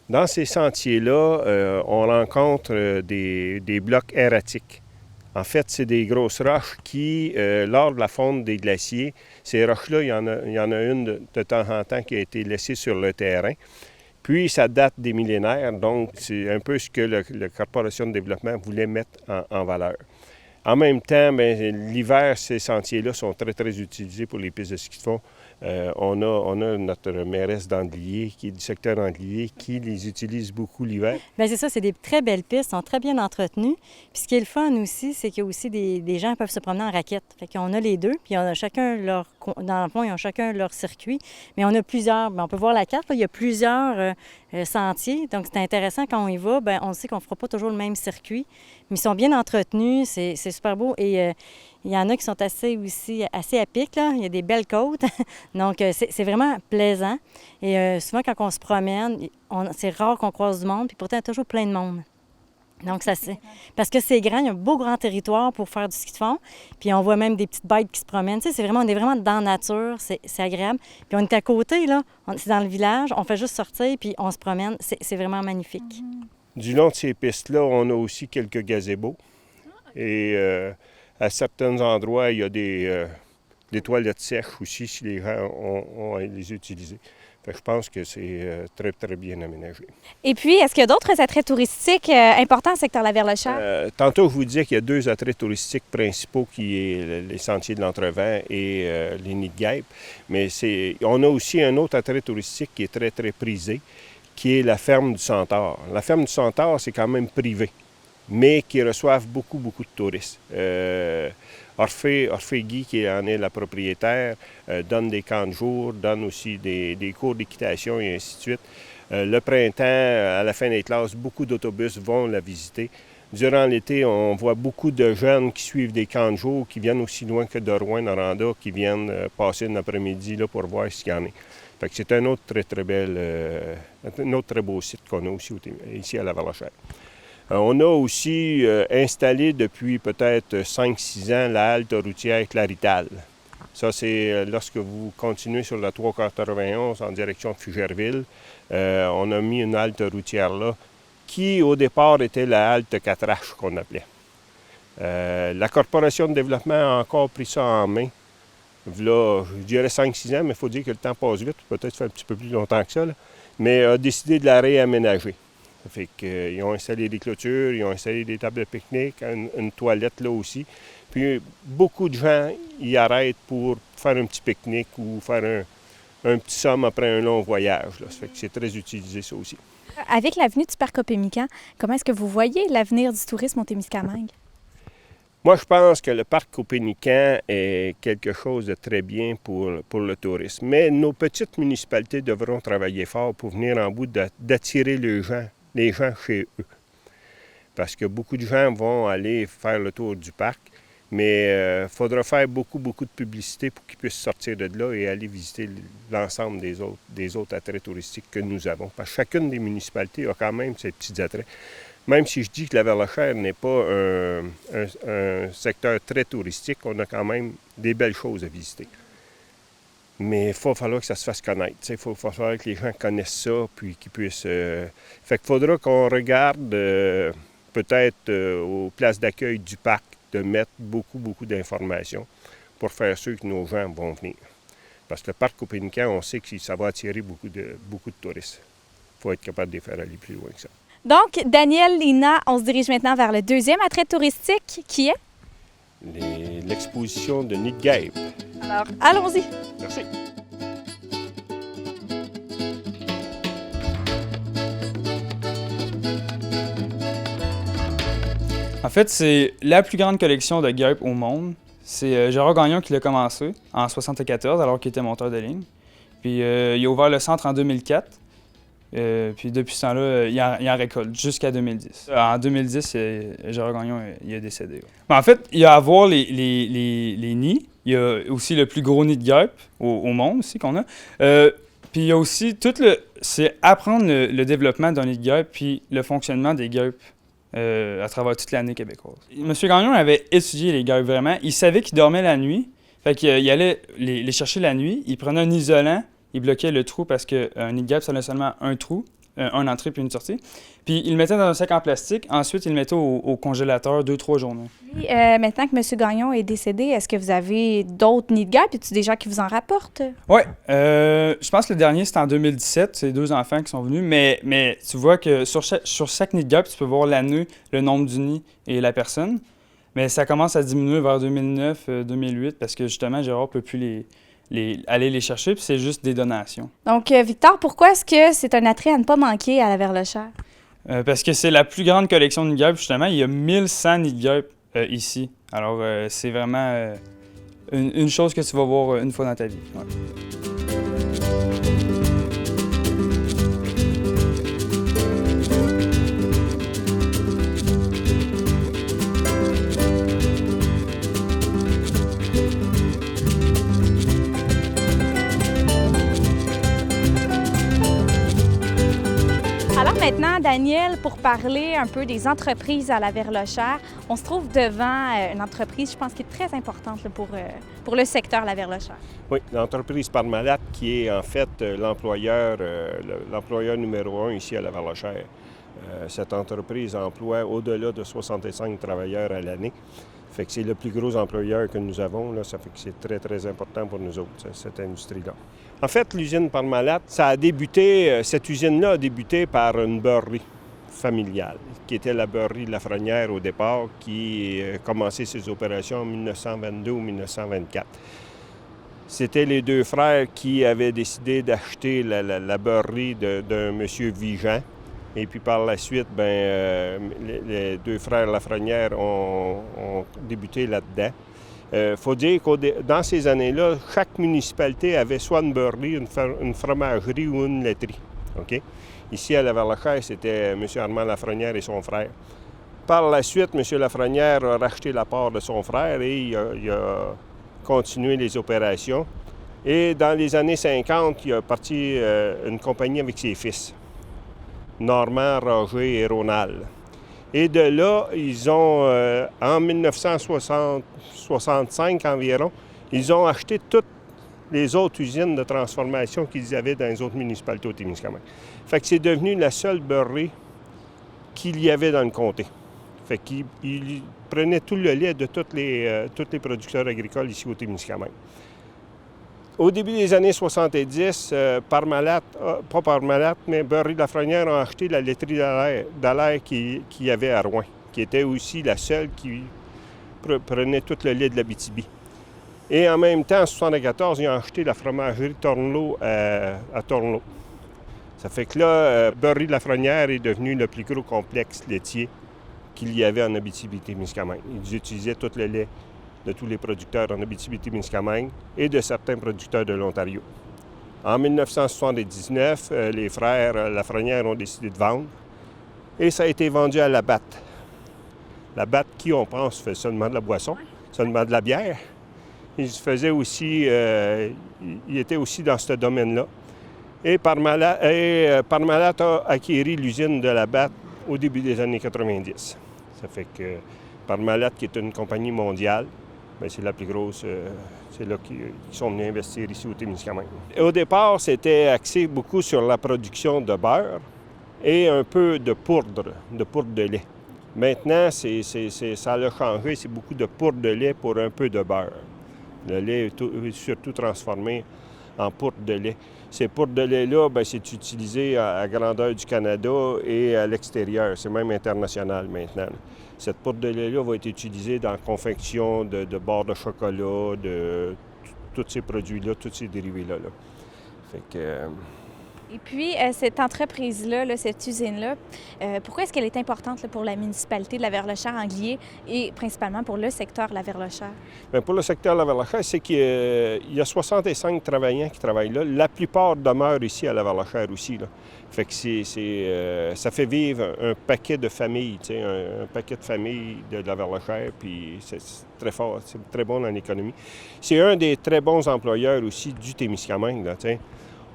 Speaker 1: Dans ces sentiers-là, on rencontre des blocs erratiques. En fait, c'est des grosses roches qui, lors de la fonte des glaciers, ces roches-là, il y en a une de temps en temps qui a été laissée sur le terrain. Puis, ça date des millénaires, donc c'est un peu ce que la Corporation de développement voulait mettre en valeur. En même temps, l'hiver, ces sentiers-là sont très, très utilisés pour les pistes de ski de fond. On a notre mairesse d'Andelier, qui est du secteur Andelier, qui les utilise beaucoup l'hiver.
Speaker 3: Bien, c'est ça, c'est des très belles pistes, sont très bien entretenues. Puis ce qui est le fun aussi, c'est qu'il y a aussi des gens qui peuvent se promener en raquette. Fait qu'on a les deux, puis on a chacun dans le fond, ils ont chacun leur circuit. Mais on a plusieurs, bien, on peut voir la carte, là, il y a plusieurs sentiers. Donc c'est intéressant quand on y va, bien, on sait qu'on ne fera pas toujours le même circuit. Mais ils sont bien entretenus, c'est super beau. Et il y en a qui sont assez à pic, là. Il y a des belles côtes. Donc, c'est vraiment plaisant. Et souvent, quand on se promène, c'est rare qu'on croise du monde, puis pourtant, il y a toujours plein de monde. Donc, parce que c'est grand, il y a un beau grand territoire pour faire du ski de fond. Puis on voit même des petites bêtes qui se promènent. Tu sais, on est vraiment dans la nature, c'est agréable. Puis on est à côté, là, c'est dans le village, on fait juste sortir, puis on se promène. C'est vraiment magnifique.
Speaker 1: Du long de ces pistes-là, on a aussi quelques gazebos. Et à certains endroits, il y a des toilettes sèches aussi, si les gens ont à les utiliser. Fait que je pense que c'est très, très bien aménagé.
Speaker 2: Et puis, est-ce qu'il y a d'autres attraits touristiques importants au secteur la Verlochère?
Speaker 1: Tantôt, je vous disais qu'il y a deux attraits touristiques principaux, qui est les sentiers de l'Entrevent et les nids de guêpes. Mais on a aussi un autre attrait touristique qui est très, très prisé, qui est la ferme du Centaure. La ferme du Centaure, c'est quand même privé, mais qui reçoivent beaucoup, beaucoup de touristes. Orphée Guy, qui en est la propriétaire, donne des camps de jour, donne aussi des cours d'équitation et ainsi de suite. Le printemps, à la fin des classes, beaucoup d'autobus vont la visiter. Durant l'été, on voit beaucoup de jeunes qui suivent des camps de jour, qui viennent aussi loin que de Rouyn-Noranda, qui viennent passer un après-midi là, pour voir ce qu'il y en a. Fait que c'est un autre un autre très beau site qu'on a aussi ici à la Verlochère. On a aussi installé depuis peut-être 5-6 ans la halte routière Clarital. Ça, c'est lorsque vous continuez sur la 391 en direction de Fugerville, on a mis une halte routière là, qui au départ était la halte Catrache qu'on appelait. La Corporation de développement a encore pris ça en main. Là, je dirais 5-6 ans, mais il faut dire que le temps passe vite, peut-être ça fait un petit peu plus longtemps que ça, là, mais a décidé de la réaménager. Ça fait qu'ils ont installé des clôtures, ils ont installé des tables de pique-nique, une toilette là aussi. Puis beaucoup de gens y arrêtent pour faire un petit pique-nique ou faire un petit somme après un long voyage. Là. Ça fait que c'est très utilisé ça aussi.
Speaker 2: Avec l'avenue du Parc Opémican, comment est-ce que vous voyez l'avenir du tourisme au Témiscamingue?
Speaker 1: Moi, je pense que le parc Opémican est quelque chose de très bien pour le tourisme. Mais nos petites municipalités devront travailler fort pour venir en bout d'attirer les gens chez eux. Parce que beaucoup de gens vont aller faire le tour du parc, mais il faudra faire beaucoup de publicité pour qu'ils puissent sortir de là et aller visiter l'ensemble des autres attraits touristiques que nous avons. Parce que chacune des municipalités a quand même ces petits attraits. Même si je dis que la Verlochère n'est pas un secteur très touristique, on a quand même des belles choses à visiter. Mais il va falloir que ça se fasse connaître. Il va falloir que les gens connaissent ça, puis qu'ils puissent... Fait qu'il faudra qu'on regarde peut-être aux places d'accueil du parc de mettre beaucoup d'informations pour faire sûr que nos gens vont venir. Parce que le parc Opémican, on sait que ça va attirer beaucoup de touristes. Il faut être capable de les faire aller plus loin que ça.
Speaker 2: Donc, Daniel, Lina, on se dirige maintenant vers le deuxième attrait touristique qui est?
Speaker 1: L'exposition de nids de guêpes.
Speaker 2: Alors, allons-y.
Speaker 1: Merci.
Speaker 8: En fait, c'est la plus grande collection de guêpes au monde. C'est Gérard Gagnon qui l'a commencé en 1974, alors qu'il était monteur de ligne. Puis il a ouvert le centre en 2004. Puis depuis ce temps-là, il en récolte jusqu'à 2010. En 2010, Gérard Gagnon il est décédé. Ouais. Mais en fait, il y a à voir les nids. Il y a aussi le plus gros nid de guêpe au monde aussi qu'on a. Puis il y a aussi c'est apprendre le développement d'un nid de guêpe puis le fonctionnement des guêpes à travers toute l'année québécoise. M. Gagnon avait étudié les guêpes vraiment. Il savait qu'ils dormaient la nuit. Fait qu'il allait les chercher la nuit. Il prenait un isolant. Il bloquait le trou parce qu'un nid de guêpe, ça a seulement un trou, une entrée puis une sortie. Puis il le mettait dans un sac en plastique. Ensuite, il le mettait au congélateur 2-3 journées.
Speaker 2: Puis, maintenant que M. Gagnon est décédé, est-ce que vous avez d'autres nids de guêpes? Y a-t-il des gens qui vous en rapportent?
Speaker 8: Oui. Je pense que le dernier, c'était en 2017. C'est 2 enfants qui sont venus. Mais tu vois que sur chaque nid de guêpe, tu peux voir l'année, le nombre du nid et la personne. Mais ça commence à diminuer vers 2009-2008 parce que justement, Gérard ne peut plus aller les chercher, puis c'est juste des donations.
Speaker 2: Donc, Victor, pourquoi est-ce que c'est un attrait à ne pas manquer à la Verlochère?
Speaker 8: Parce que c'est la plus grande collection de nids de guêpes, justement. Il y a 1100 nids de guêpes ici. Alors, c'est vraiment une chose que tu vas voir une fois dans ta vie. Ouais.
Speaker 2: Alors maintenant, Daniel, pour parler un peu des entreprises à la Verlochère, on se trouve devant une entreprise, je pense, qui est très importante là, pour le secteur la Verlochère.
Speaker 1: Oui, l'entreprise Parmalat, qui est en fait l'employeur numéro 1 ici à la Verlochère. Cette entreprise emploie au-delà de 65 travailleurs à l'année. Fait que c'est le plus gros employeur que nous avons. Là. Ça fait que c'est très, très important pour nous autres, cette industrie-là. En fait, l'usine Parmalat, cette usine-là a débuté par une beurrerie familiale, qui était la beurrerie Lafrenière au départ, qui a commencé ses opérations en 1922 ou 1924. C'était les 2 frères qui avaient décidé d'acheter la beurrerie d'un monsieur Vigent. Et puis par la suite, les 2 frères Lafrenière ont débuté là-dedans. Faut dire que dans ces années-là, chaque municipalité avait soit une beurrerie, une fromagerie ou une laiterie. Okay? Ici, à la Verlochère, c'était M. Armand Lafrenière et son frère. Par la suite, M. Lafrenière a racheté la part de son frère et il a continué les opérations. Et dans les années 50, il a parti une compagnie avec ses fils, Normand, Roger et Ronald. Et de là, ils ont, en 1965 environ, ils ont acheté toutes les autres usines de transformation qu'ils avaient dans les autres municipalités au Témiscamingue. Fait que c'est devenu la seule beurrerie qu'il y avait dans le comté. Fait qu'ils prenaient tout le lait de tous les producteurs agricoles ici au Témiscamingue. Au début des années 70, pas Parmalat, mais Beurrerie Lafrenière ont acheté la laiterie d'Alaire qu'il y avait à Rouen, qui était aussi la seule qui prenait tout le lait de l'Abitibi. Et en même temps, en 1974, ils ont acheté la fromagerie Tornelot à Tornelot. Ça fait que là, Beurrerie Lafrenière est devenu le plus gros complexe laitier qu'il y avait en Abitibi-Témiscamingue. Ils utilisaient tout le lait de tous les producteurs en Abitibi-Témiscamingue et de certains producteurs de l'Ontario. En 1979, les frères Lafrenière ont décidé de vendre et ça a été vendu à Labatt. Labatt, qui, on pense, fait seulement de la boisson, seulement de la bière. Il était aussi dans ce domaine-là. Et Parmalat a acquis l'usine de Labatt au début des années 90. Ça fait que Parmalat, qui est une compagnie mondiale, bien, c'est la plus grosse. C'est là qu'ils sont venus investir ici au Témiscamingue. Au départ, c'était axé beaucoup sur la production de beurre et un peu de poudre de lait. Maintenant, ça a changé. C'est beaucoup de poudre de lait pour un peu de beurre. Le lait est surtout transformé en poudre de lait. Ces poudres de lait-là, bien, c'est utilisé à grandeur du Canada et à l'extérieur. C'est même international maintenant. Cette poudre de lait-là va être utilisée dans la confection de barres de chocolat, de tous ces produits-là, tous ces dérivés-là. Fait que
Speaker 2: Et puis, cette entreprise-là, là, cette usine-là, pourquoi est-ce qu'elle est importante là, pour la municipalité de Laverlechère-Anglier et principalement pour le secteur Laverlechère?
Speaker 1: Bien, pour le secteur Laverlechère, c'est qu'il y a 65 travailleurs qui travaillent là. La plupart demeurent ici à Laverlechère aussi, là. Fait que ça fait vivre un paquet de familles, tu sais, un paquet de familles de Laverlechère, puis c'est très fort, c'est très bon dans l'économie. C'est un des très bons employeurs aussi du Témiscamingue, là, tu sais.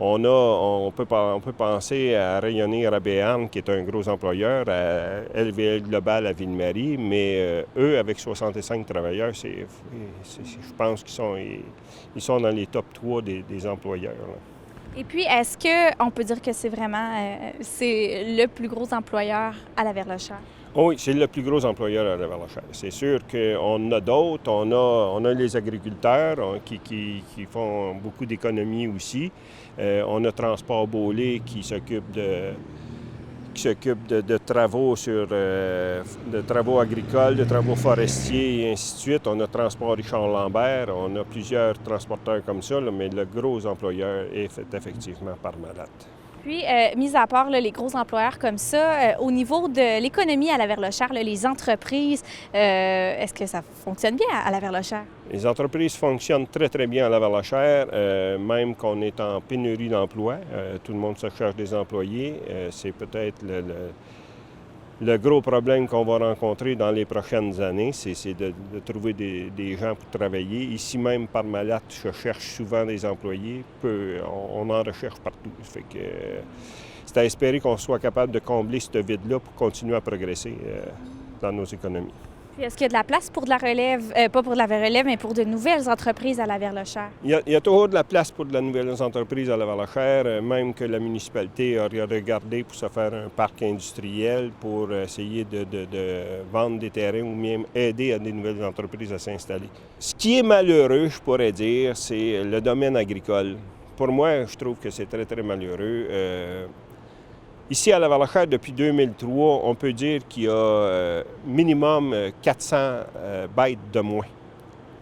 Speaker 1: On peut penser à Rayonner à Béarn, qui est un gros employeur, à LVL Global à Ville-Marie, mais eux, avec 65 travailleurs, je pense qu'ils sont dans les top 3 des employeurs, là.
Speaker 2: Et puis, est-ce qu'on peut dire que c'est vraiment c'est le plus gros employeur à Laverlechère?
Speaker 1: Oui, c'est le plus gros employeur à Laverlechère. C'est sûr qu'on a d'autres. On a les agriculteurs qui font beaucoup d'économies aussi. On a Transport Beaulé qui s'occupe de travaux de travaux agricoles, de travaux forestiers et ainsi de suite. On a Transport Richard Lambert, on a plusieurs transporteurs comme ça, là, mais le gros employeur est fait effectivement Parmalat.
Speaker 2: Puis, mis à part là, les gros employeurs comme ça, au niveau de l'économie à Laverlechère, là, les entreprises, est-ce que ça fonctionne bien à Laverlechère?
Speaker 1: Les entreprises fonctionnent très, très bien à Laverlechère, même qu'on est en pénurie d'emplois. Tout le monde se cherche des employés. C'est peut-être le gros problème qu'on va rencontrer dans les prochaines années, c'est de trouver des gens pour travailler. Ici même, Parmalat, je cherche souvent des employés. On en recherche partout. Fait que c'est à espérer qu'on soit capable de combler ce vide-là pour continuer à progresser dans nos économies.
Speaker 2: Puis est-ce qu'il y a de la place pour de la relève, pas pour de la relève, mais pour de nouvelles entreprises à Laverlechère?
Speaker 1: Il y a toujours de la place pour de nouvelles entreprises à Laverlechère, même que la municipalité a regardé pour se faire un parc industriel pour essayer de vendre des terrains ou même aider à des nouvelles entreprises à s'installer. Ce qui est malheureux, je pourrais dire, c'est le domaine agricole. Pour moi, je trouve que c'est très, très malheureux. Ici, à Laverlechère, depuis 2003, on peut dire qu'il y a minimum 400 bêtes de moins.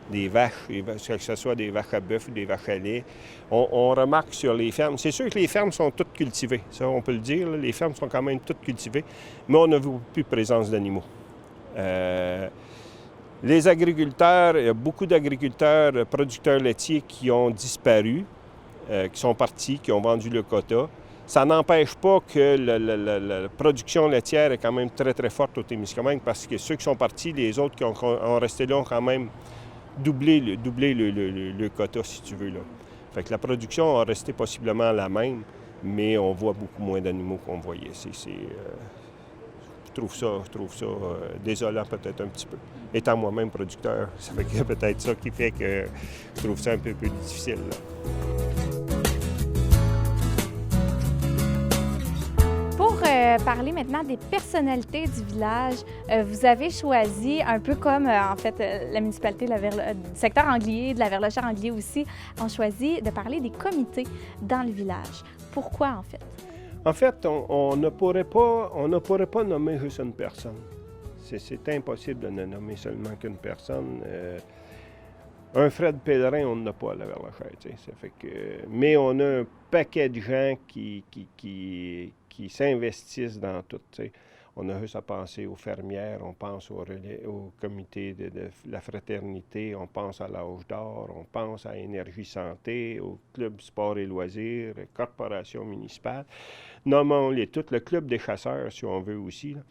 Speaker 1: Des vaches, que ce soit des vaches à bœuf ou des vaches à lait. On remarque sur les fermes, c'est sûr que les fermes sont toutes cultivées, ça on peut le dire, là, les fermes sont quand même toutes cultivées, mais on n'a plus de présence d'animaux. Les agriculteurs, il y a beaucoup d'agriculteurs, producteurs laitiers qui ont disparu, qui sont partis, qui ont vendu le quota. Ça n'empêche pas que la production laitière est quand même très, très forte au Témiscamingue parce que ceux qui sont partis, les autres qui ont resté là ont quand même doublé le quota, si tu veux, là. Fait que la production a resté possiblement la même, mais on voit beaucoup moins d'animaux qu'on voyait. Je trouve ça désolant peut-être un petit peu. Étant moi-même producteur, ça fait que peut-être ça qui fait que je trouve ça un peu plus difficile, là.
Speaker 2: Parler maintenant des personnalités du village. Vous avez choisi, un peu comme en fait la municipalité du secteur Anglier, de Laverlechère-Anglier aussi, ont choisi de parler des comités dans le village. Pourquoi en fait?
Speaker 1: En fait, on ne pourrait pas nommer juste une personne. C'est impossible de ne nommer seulement qu'une personne. Un Fred Pellerin, on n'a pas à Laverlechère, tu sais. Ça fait que, mais on a un paquet de gens qui s'investissent dans tout, tu sais. On a juste à penser aux fermières, on pense au comité de la fraternité, on pense à l'Âge d'Or, on pense à Énergie Santé, au club sport et loisirs, corporation municipale. Nommons-les toutes, le club des chasseurs, si on veut aussi, là.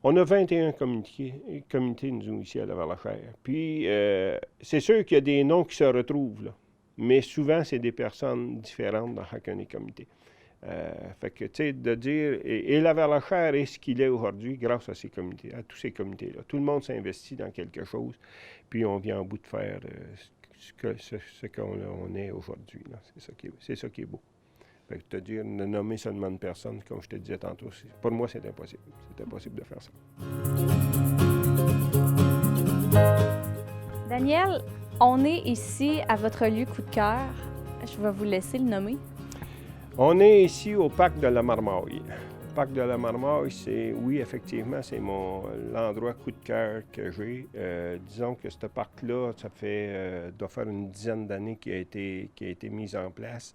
Speaker 1: On a 21 comités, nous, ici à Laverlechère. Puis, c'est sûr qu'il y a des noms qui se retrouvent, là. Mais souvent, c'est des personnes différentes dans chacun des comités. Fait que, tu sais, de dire... Et Laverlechère est ce qu'il est aujourd'hui grâce à ces comités, à tous ces comités-là. Tout le monde s'investit dans quelque chose, puis on vient en bout de faire ce qu'on est aujourd'hui, là. C'est ça qui est beau. Fait que te dire, de nommer seulement une personne, comme je te disais tantôt, pour moi, c'est impossible. C'est impossible de faire ça.
Speaker 2: Daniel, on est ici à votre lieu coup de cœur. Je vais vous laisser le nommer.
Speaker 1: On est ici au parc de la Marmaille. Le parc de la Marmaille, oui, effectivement, c'est l'endroit coup de cœur que j'ai. Disons que ce parc-là, ça doit faire une dizaine d'années qu'il a été mis en place.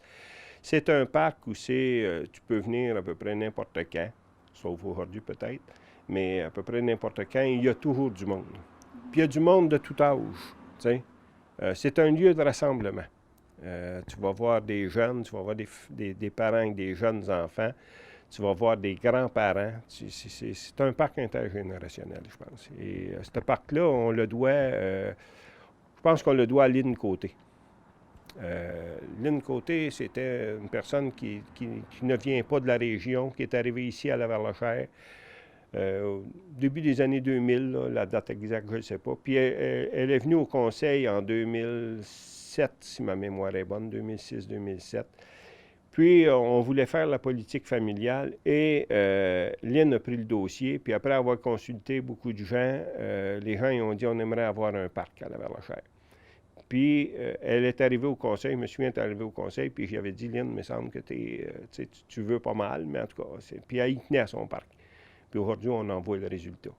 Speaker 1: C'est un parc où tu peux venir à peu près n'importe quand, sauf aujourd'hui peut-être, mais à peu près n'importe quand, il y a toujours du monde. Puis il y a du monde de tout âge, tu sais. C'est un lieu de rassemblement. Tu vas voir des jeunes, tu vas voir des parents avec des jeunes enfants, tu vas voir des grands-parents. C'est un parc intergénérationnel, je pense. Et ce parc-là, on le doit, je pense qu'on le doit à Lynn Côté. Lynn Côté, c'était une personne qui ne vient pas de la région, qui est arrivée ici à Laverlechère. Au début des années 2000, là, la date exacte, je ne sais pas. Puis elle est venue au conseil en 2007, si ma mémoire est bonne, 2006-2007. Puis on voulait faire la politique familiale et Lynn a pris le dossier. Puis après avoir consulté beaucoup de gens, les gens ils ont dit on aimerait avoir un parc à Laverlechère. Puis elle est arrivée au conseil, je me souviens, elle est arrivée au conseil, puis j'avais dit Lynn, il me semble que tu veux pas mal, mais en tout cas, puis elle y tenait à son parc. Puis aujourd'hui, on en voit le résultat.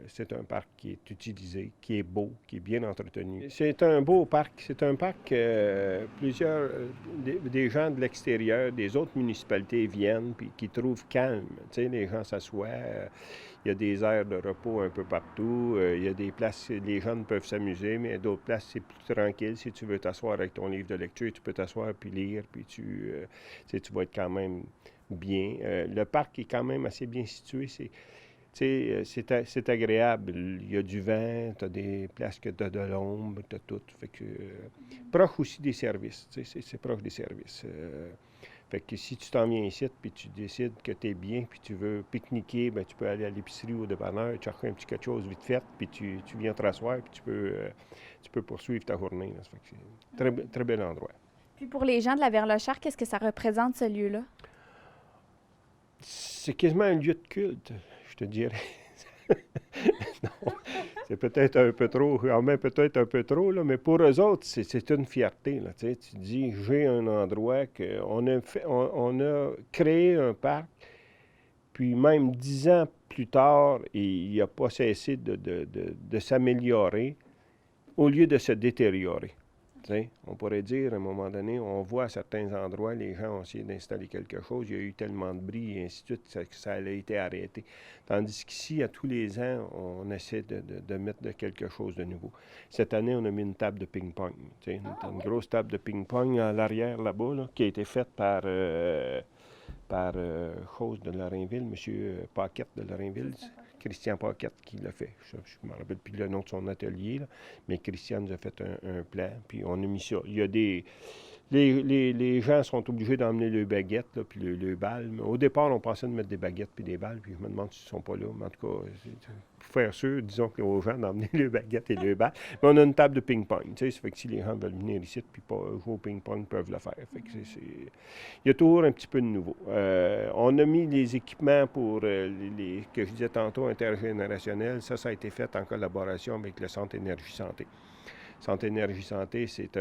Speaker 1: C'est un parc qui est utilisé, qui est beau, qui est bien entretenu. C'est un beau parc. C'est un parc plusieurs des gens de l'extérieur, des autres municipalités viennent puis qui trouvent calme. Tu sais, les gens s'assoient. Il y a des aires de repos un peu partout. Il y a des places où les jeunes peuvent s'amuser, mais d'autres places, c'est plus tranquille. Si tu veux t'asseoir avec ton livre de lecture, tu peux t'asseoir puis lire, puis tu vas être quand même bien. Le parc est quand même assez bien situé. C'est agréable. Il y a du vent, tu as des places que tu as de l'ombre, tu as tout. Fait que, proche aussi des services. C'est proche des services. Fait que si tu t'en viens ici, puis tu décides que tu es bien, puis tu veux pique-niquer, bien, tu peux aller à l'épicerie ou au dépanneur, tu achètes un petit quelque chose vite fait, puis tu viens te rasseoir, puis tu peux poursuivre ta journée. Là. Ça fait que c'est un très, très bel endroit.
Speaker 2: Puis pour les gens de Laverlechère, qu'est-ce que ça représente, ce lieu-là?
Speaker 1: C'est quasiment un lieu de culte, je te dirais. Non, c'est peut-être un peu trop, peut-être un peu trop, là, mais pour eux autres, c'est une fierté. Là, tu dis, j'ai un endroit on a créé un parc, puis même 10 ans plus tard, il n'a pas cessé de s'améliorer au lieu de se détériorer. On pourrait dire, à un moment donné, on voit à certains endroits, les gens ont essayé d'installer quelque chose, il y a eu tellement de bruit et ainsi de suite que ça a été arrêté. Tandis qu'ici, à tous les ans, on essaie de mettre quelque chose de nouveau. Cette année, on a mis une table de ping-pong, une grosse table de ping-pong à l'arrière là-bas, là, qui a été faite par chose de Lorrainville, M. Paquette de Lorrainville. Christian Paquette qui l'a fait. Je ne me rappelle plus le nom de son atelier, là, mais Christian nous a fait un plan, puis on a mis ça. Il y a les gens sont obligés d'emmener le baguette, là, puis le balle. Mais au départ, on pensait de mettre des baguettes puis des balles, puis je me demande s'ils ne sont pas là. Mais en tout cas, pour faire sûr, disons aux gens d'emmener le baguette et le balle. Mais on a une table de ping-pong, ça fait que si les gens veulent venir ici puis pas jouer au ping-pong, ils peuvent le faire. Fait que il y a toujours un petit peu de nouveau. On a mis les équipements pour que je disais tantôt, intergénérationnels. Ça a été fait en collaboration avec le Centre Énergie Santé. Centre Énergie Santé, c'est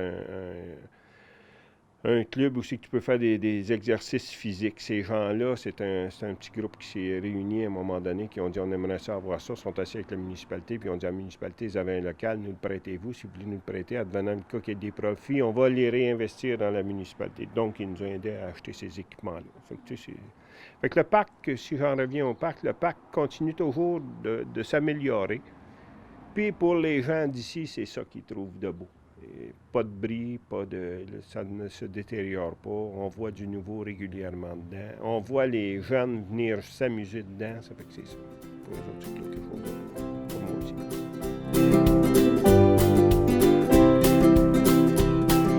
Speaker 1: un club aussi que tu peux faire des exercices physiques. Ces gens-là, c'est un petit groupe qui s'est réuni à un moment donné, qui ont dit on aimerait ça avoir ça. Ils sont assis avec la municipalité, puis on dit à la municipalité, ils avaient un local, nous le prêtez-vous. Si vous voulez nous le prêter, advenant le cas qu'il y ait des profits, on va les réinvestir dans la municipalité. Donc, ils nous ont aidés à acheter ces équipements-là. Fait que le parc, si j'en reviens au parc, le parc continue toujours de s'améliorer. Puis pour les gens d'ici, c'est ça qu'ils trouvent de beau. Et pas de bris, ça ne se détériore pas. On voit du nouveau régulièrement dedans. On voit les jeunes venir s'amuser dedans. Ça fait que c'est ça. Pour eux autres, c'est quelque chose de beau. Pour moi aussi.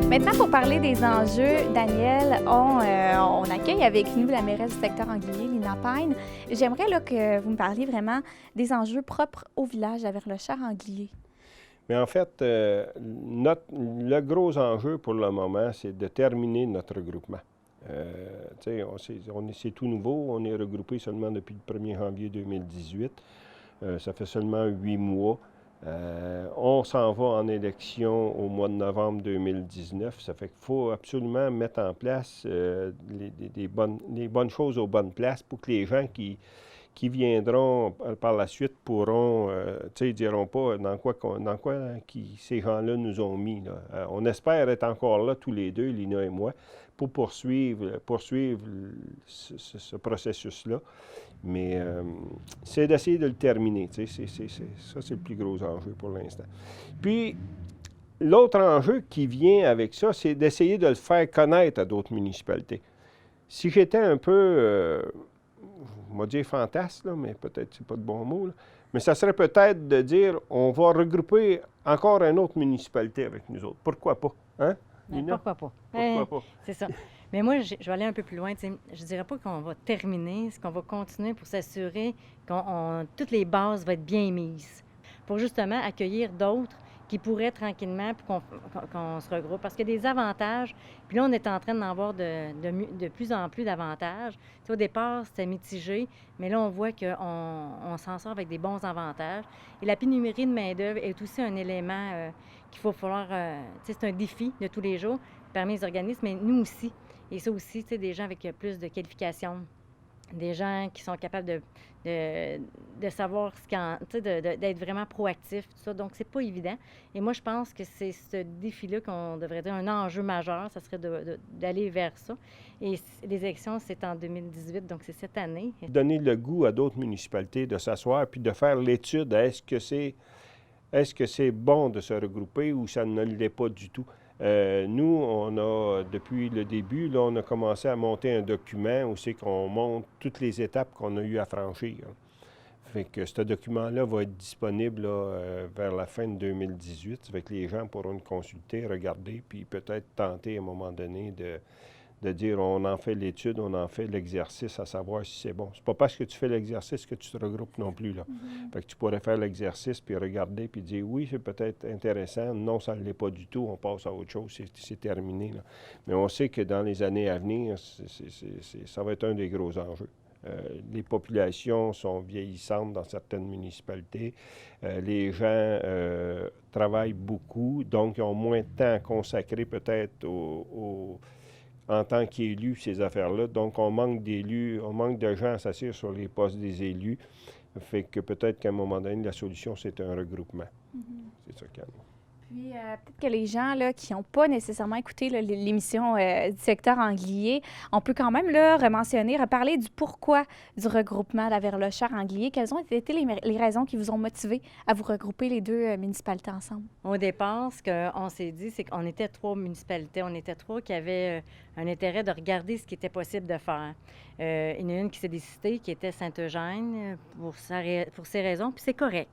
Speaker 2: Maintenant, pour parler des enjeux, Daniel, on accueille avec nous la mairesse du secteur Anguillier, Lina Payne. J'aimerais là, que vous me parliez vraiment des enjeux propres au village à Laverlechère-Anguillier.
Speaker 1: Mais en fait, le gros enjeu pour le moment, c'est de terminer notre regroupement. C'est tout nouveau. On est regroupé seulement depuis le 1er janvier 2018. Ça fait seulement 8 mois. On s'en va en élection au mois de novembre 2019. Ça fait qu'il faut absolument mettre en place les bonnes choses aux bonnes places pour que les gens qui qui viendront par la suite pourront, ils ne diront pas dans quoi ces gens-là nous ont mis. Là. On espère être encore là tous les deux, Lina et moi, pour poursuivre ce processus-là. Mais c'est d'essayer de le terminer. Ça, c'est le plus gros enjeu pour l'instant. Puis, l'autre enjeu qui vient avec ça, c'est d'essayer de le faire connaître à d'autres municipalités. Si j'étais un peu, on va dire fantasme, là, mais peut-être c'est pas de bon mot, là, mais ça serait peut-être de dire on va regrouper encore une autre municipalité avec nous autres. Pourquoi pas? Hein? Lina?
Speaker 3: Pourquoi pas?
Speaker 1: Pourquoi pas?
Speaker 3: C'est ça. Mais moi, je vais aller un peu plus loin. Je ne dirais pas qu'on va terminer, c'est qu'on va continuer pour s'assurer que toutes les bases vont être bien mises pour justement accueillir d'autres qui pourraient tranquillement qu'on se regroupe. Parce qu'il y a des avantages, puis là, on est en train d'en voir de plus en plus d'avantages. Tu sais, au départ, c'était mitigé, mais là, on voit qu'on s'en sort avec des bons avantages. Et la pénurie de main-d'œuvre est aussi un élément qu'il faut falloir... tu sais, c'est un défi de tous les jours parmi les organismes, mais nous aussi. Et ça aussi, tu sais, des gens avec plus de qualifications, des gens qui sont capables de savoir tu sais, d'être vraiment proactifs, tout ça. Donc, c'est pas évident. Et moi, je pense que c'est ce défi-là qu'on devrait dire un enjeu majeur, ça serait d'aller vers ça. Et les élections, c'est en 2018, donc c'est cette année.
Speaker 1: Donner le goût à d'autres municipalités de s'asseoir puis de faire l'étude. Est-ce que c'est bon de se regrouper ou ça ne l'est pas du tout? Nous, on a, depuis le début, là, on a commencé à monter un document où c'est qu'on montre toutes les étapes qu'on a eu à franchir. Fait que ce document-là va être disponible là, vers la fin de 2018. Fait que les gens pourront le consulter, regarder, puis peut-être tenter à un moment donné de dire on en fait l'étude, on en fait l'exercice à savoir si c'est bon. C'est pas parce que tu fais l'exercice que tu te regroupes non plus, là. Fait que tu pourrais faire l'exercice, puis regarder, puis dire oui, c'est peut-être intéressant, non, ça ne l'est pas du tout, on passe à autre chose, c'est terminé, là. Mais on sait que dans les années à venir, ça va être un des gros enjeux. Les populations sont vieillissantes dans certaines municipalités. Les gens travaillent beaucoup, donc ils ont moins de temps à consacrer peut-être en tant qu'élus, ces affaires-là. Donc, on manque d'élus, on manque de gens à s'asseoir sur les postes des élus. Fait que peut-être qu'à un moment donné, la solution, c'est un regroupement. C'est ça, Camille.
Speaker 2: Puis, peut-être que les gens là, qui n'ont pas nécessairement écouté là, l'émission du secteur Anglier, on peut quand même là, reparler du pourquoi du regroupement d'Averlochère-Anglier. Quelles ont été les raisons qui vous ont motivé à vous regrouper les deux municipalités ensemble?
Speaker 3: Au départ, ce qu'on s'est dit, c'est qu'on était 3 municipalités. On était 3 qui avaient un intérêt de regarder ce qui était possible de faire. Il y en a une qui s'est décidée, qui était Saint-Eugène, pour ses raisons, puis c'est correct.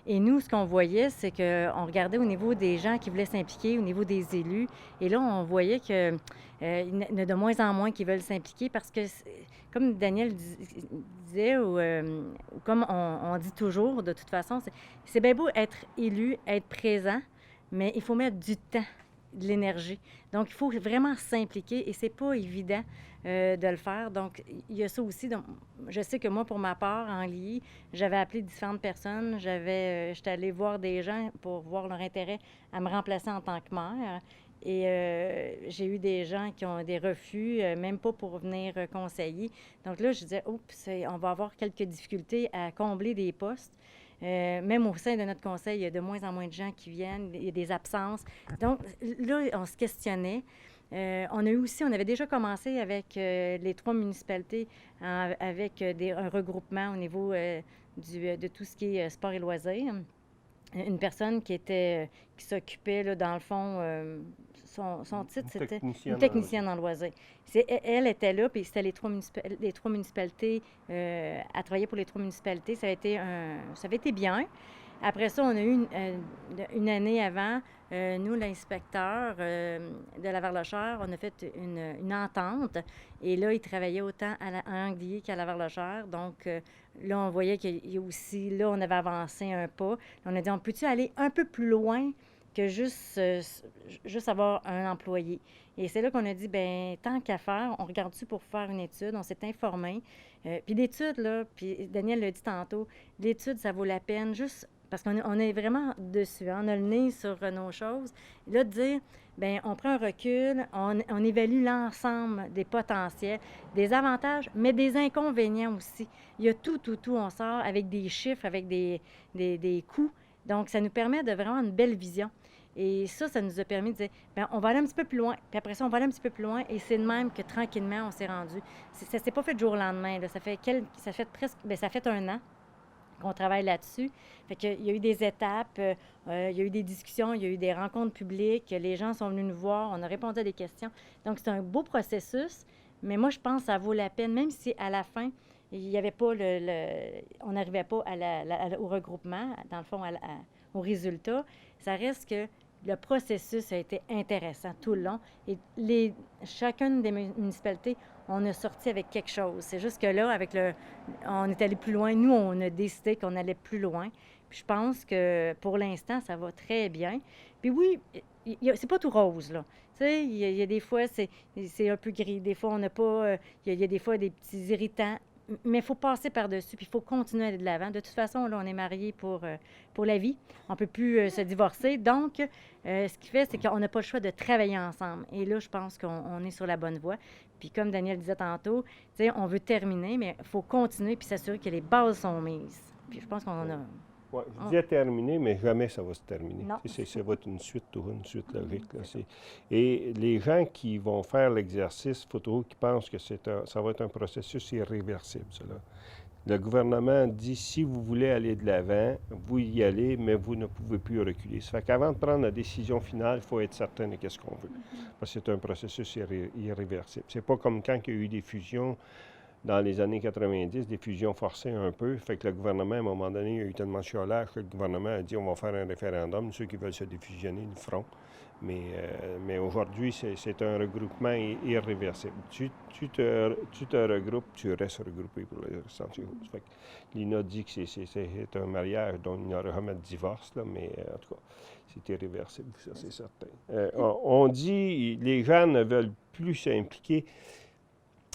Speaker 3: Et nous, ce qu'on voyait, c'est qu'on regardait au niveau des gens qui voulaient s'impliquer, au niveau des élus. Et là, on voyait qu'il y en a de moins en moins qui veulent s'impliquer parce que, comme Daniel disait, ou comme on dit toujours, de toute façon, c'est bien beau être élu, être présent, mais il faut mettre du temps, de l'énergie. Donc, il faut vraiment s'impliquer et c'est pas évident de le faire. Donc, il y a ça aussi. Donc, je sais que moi, pour ma part, en Anglier, j'avais appelé différentes personnes. J'étais allée voir des gens pour voir leur intérêt à me remplacer en tant que maire. Et j'ai eu des gens qui ont des refus, même pas pour venir conseiller. Donc là, je disais, oups, on va avoir quelques difficultés à combler des postes. Même au sein de notre conseil, il y a de moins en moins de gens qui viennent, il y a des absences. Donc là, on se questionnait. On avait déjà commencé avec les 3 municipalités, avec un regroupement au niveau de tout ce qui est sport et loisirs. Une personne qui s'occupait, là, dans le fond, son titre, c'était une technicienne en loisirs. Elle était là, puis c'était les 3 municipalités, à travailler pour les 3 municipalités. Ça avait été bien. Après ça, on a eu une année avant, nous, l'inspecteur de Laverlochère, on a fait une entente. Et là, il travaillait autant à Anglier qu'à Laverlochère. Donc, là, on voyait qu'il y a aussi, là, on avait avancé un pas. On a dit, on peut-tu aller un peu plus loin que juste avoir un employé? Et c'est là qu'on a dit, bien, tant qu'à faire, on regarde-tu pour faire une étude? On s'est informé. Puis l'étude, là, puis Daniel l'a dit tantôt, l'étude, ça vaut la peine juste parce qu'on est vraiment dessus, hein, on a le nez sur nos choses. Et là, de dire, bien, on prend un recul, on évalue l'ensemble des potentiels, des avantages, mais des inconvénients aussi. Il y a tout, on sort avec des chiffres, avec des coûts. Donc, ça nous permet de vraiment une belle vision. Et ça nous a permis de dire, bien, on va aller un petit peu plus loin. Puis après ça, on va aller un petit peu plus loin. Et c'est de même que tranquillement, on s'est rendu. Ça ne s'est pas fait du jour au lendemain. Là. Ça fait presque, bien, ça fait 1 an qu'on travaille là-dessus. Fait qu'il y a eu des étapes, il y a eu des discussions, il y a eu des rencontres publiques, les gens sont venus nous voir, on a répondu à des questions. Donc, c'est un beau processus, mais moi, je pense que ça vaut la peine, même si à la fin, il n'y avait pas on n'arrivait pas au regroupement, dans le fond, au résultat. Ça reste que le processus a été intéressant tout le long. Et chacune des municipalités, on a sorti avec quelque chose. C'est juste que là, on est allé plus loin. Nous, on a décidé qu'on allait plus loin. Puis je pense que pour l'instant, ça va très bien. Puis oui, c'est pas tout rose, là. Tu sais, il y a des fois, c'est un peu gris. Des fois, on n'a pas... Il y a des fois des petits irritants. Mais il faut passer par-dessus, puis il faut continuer à aller de l'avant. De toute façon, là, on est mariés pour la vie. On ne peut plus se divorcer. Donc, ce qui fait, c'est qu'on n'a pas le choix de travailler ensemble. Et là, je pense qu'on est sur la bonne voie. Puis comme Daniel disait tantôt, tu sais, on veut terminer, mais il faut continuer puis s'assurer que les bases sont mises. Puis je pense qu'on en a...
Speaker 1: Ouais, je disais terminer, mais jamais ça va se terminer.
Speaker 3: Non.
Speaker 1: Ça va être une suite logique. Là. Et les gens qui vont faire l'exercice, il faut toujours qu'ils pensent que ça va être un processus irréversible, cela. Le gouvernement dit, si vous voulez aller de l'avant, vous y allez, mais vous ne pouvez plus reculer. Ça fait qu'avant de prendre la décision finale, il faut être certain de ce qu'on veut. Parce que c'est un processus irréversible. C'est pas comme quand il y a eu des fusions dans les années 90, des fusions forcées un peu. Fait que le gouvernement, à un moment donné, il y a eu tellement de chiolage que le gouvernement a dit on va faire un référendum. Ceux qui veulent se défusionner le feront. Mais aujourd'hui, c'est un regroupement irréversible. Tu te regroupes, tu restes regroupé pour le restant de tes jours. Fait que Lina dit que c'est un mariage dont il n'y aura jamais de divorce, là, mais en tout cas, c'est irréversible, ça c'est certain. On dit les gens ne veulent plus s'impliquer.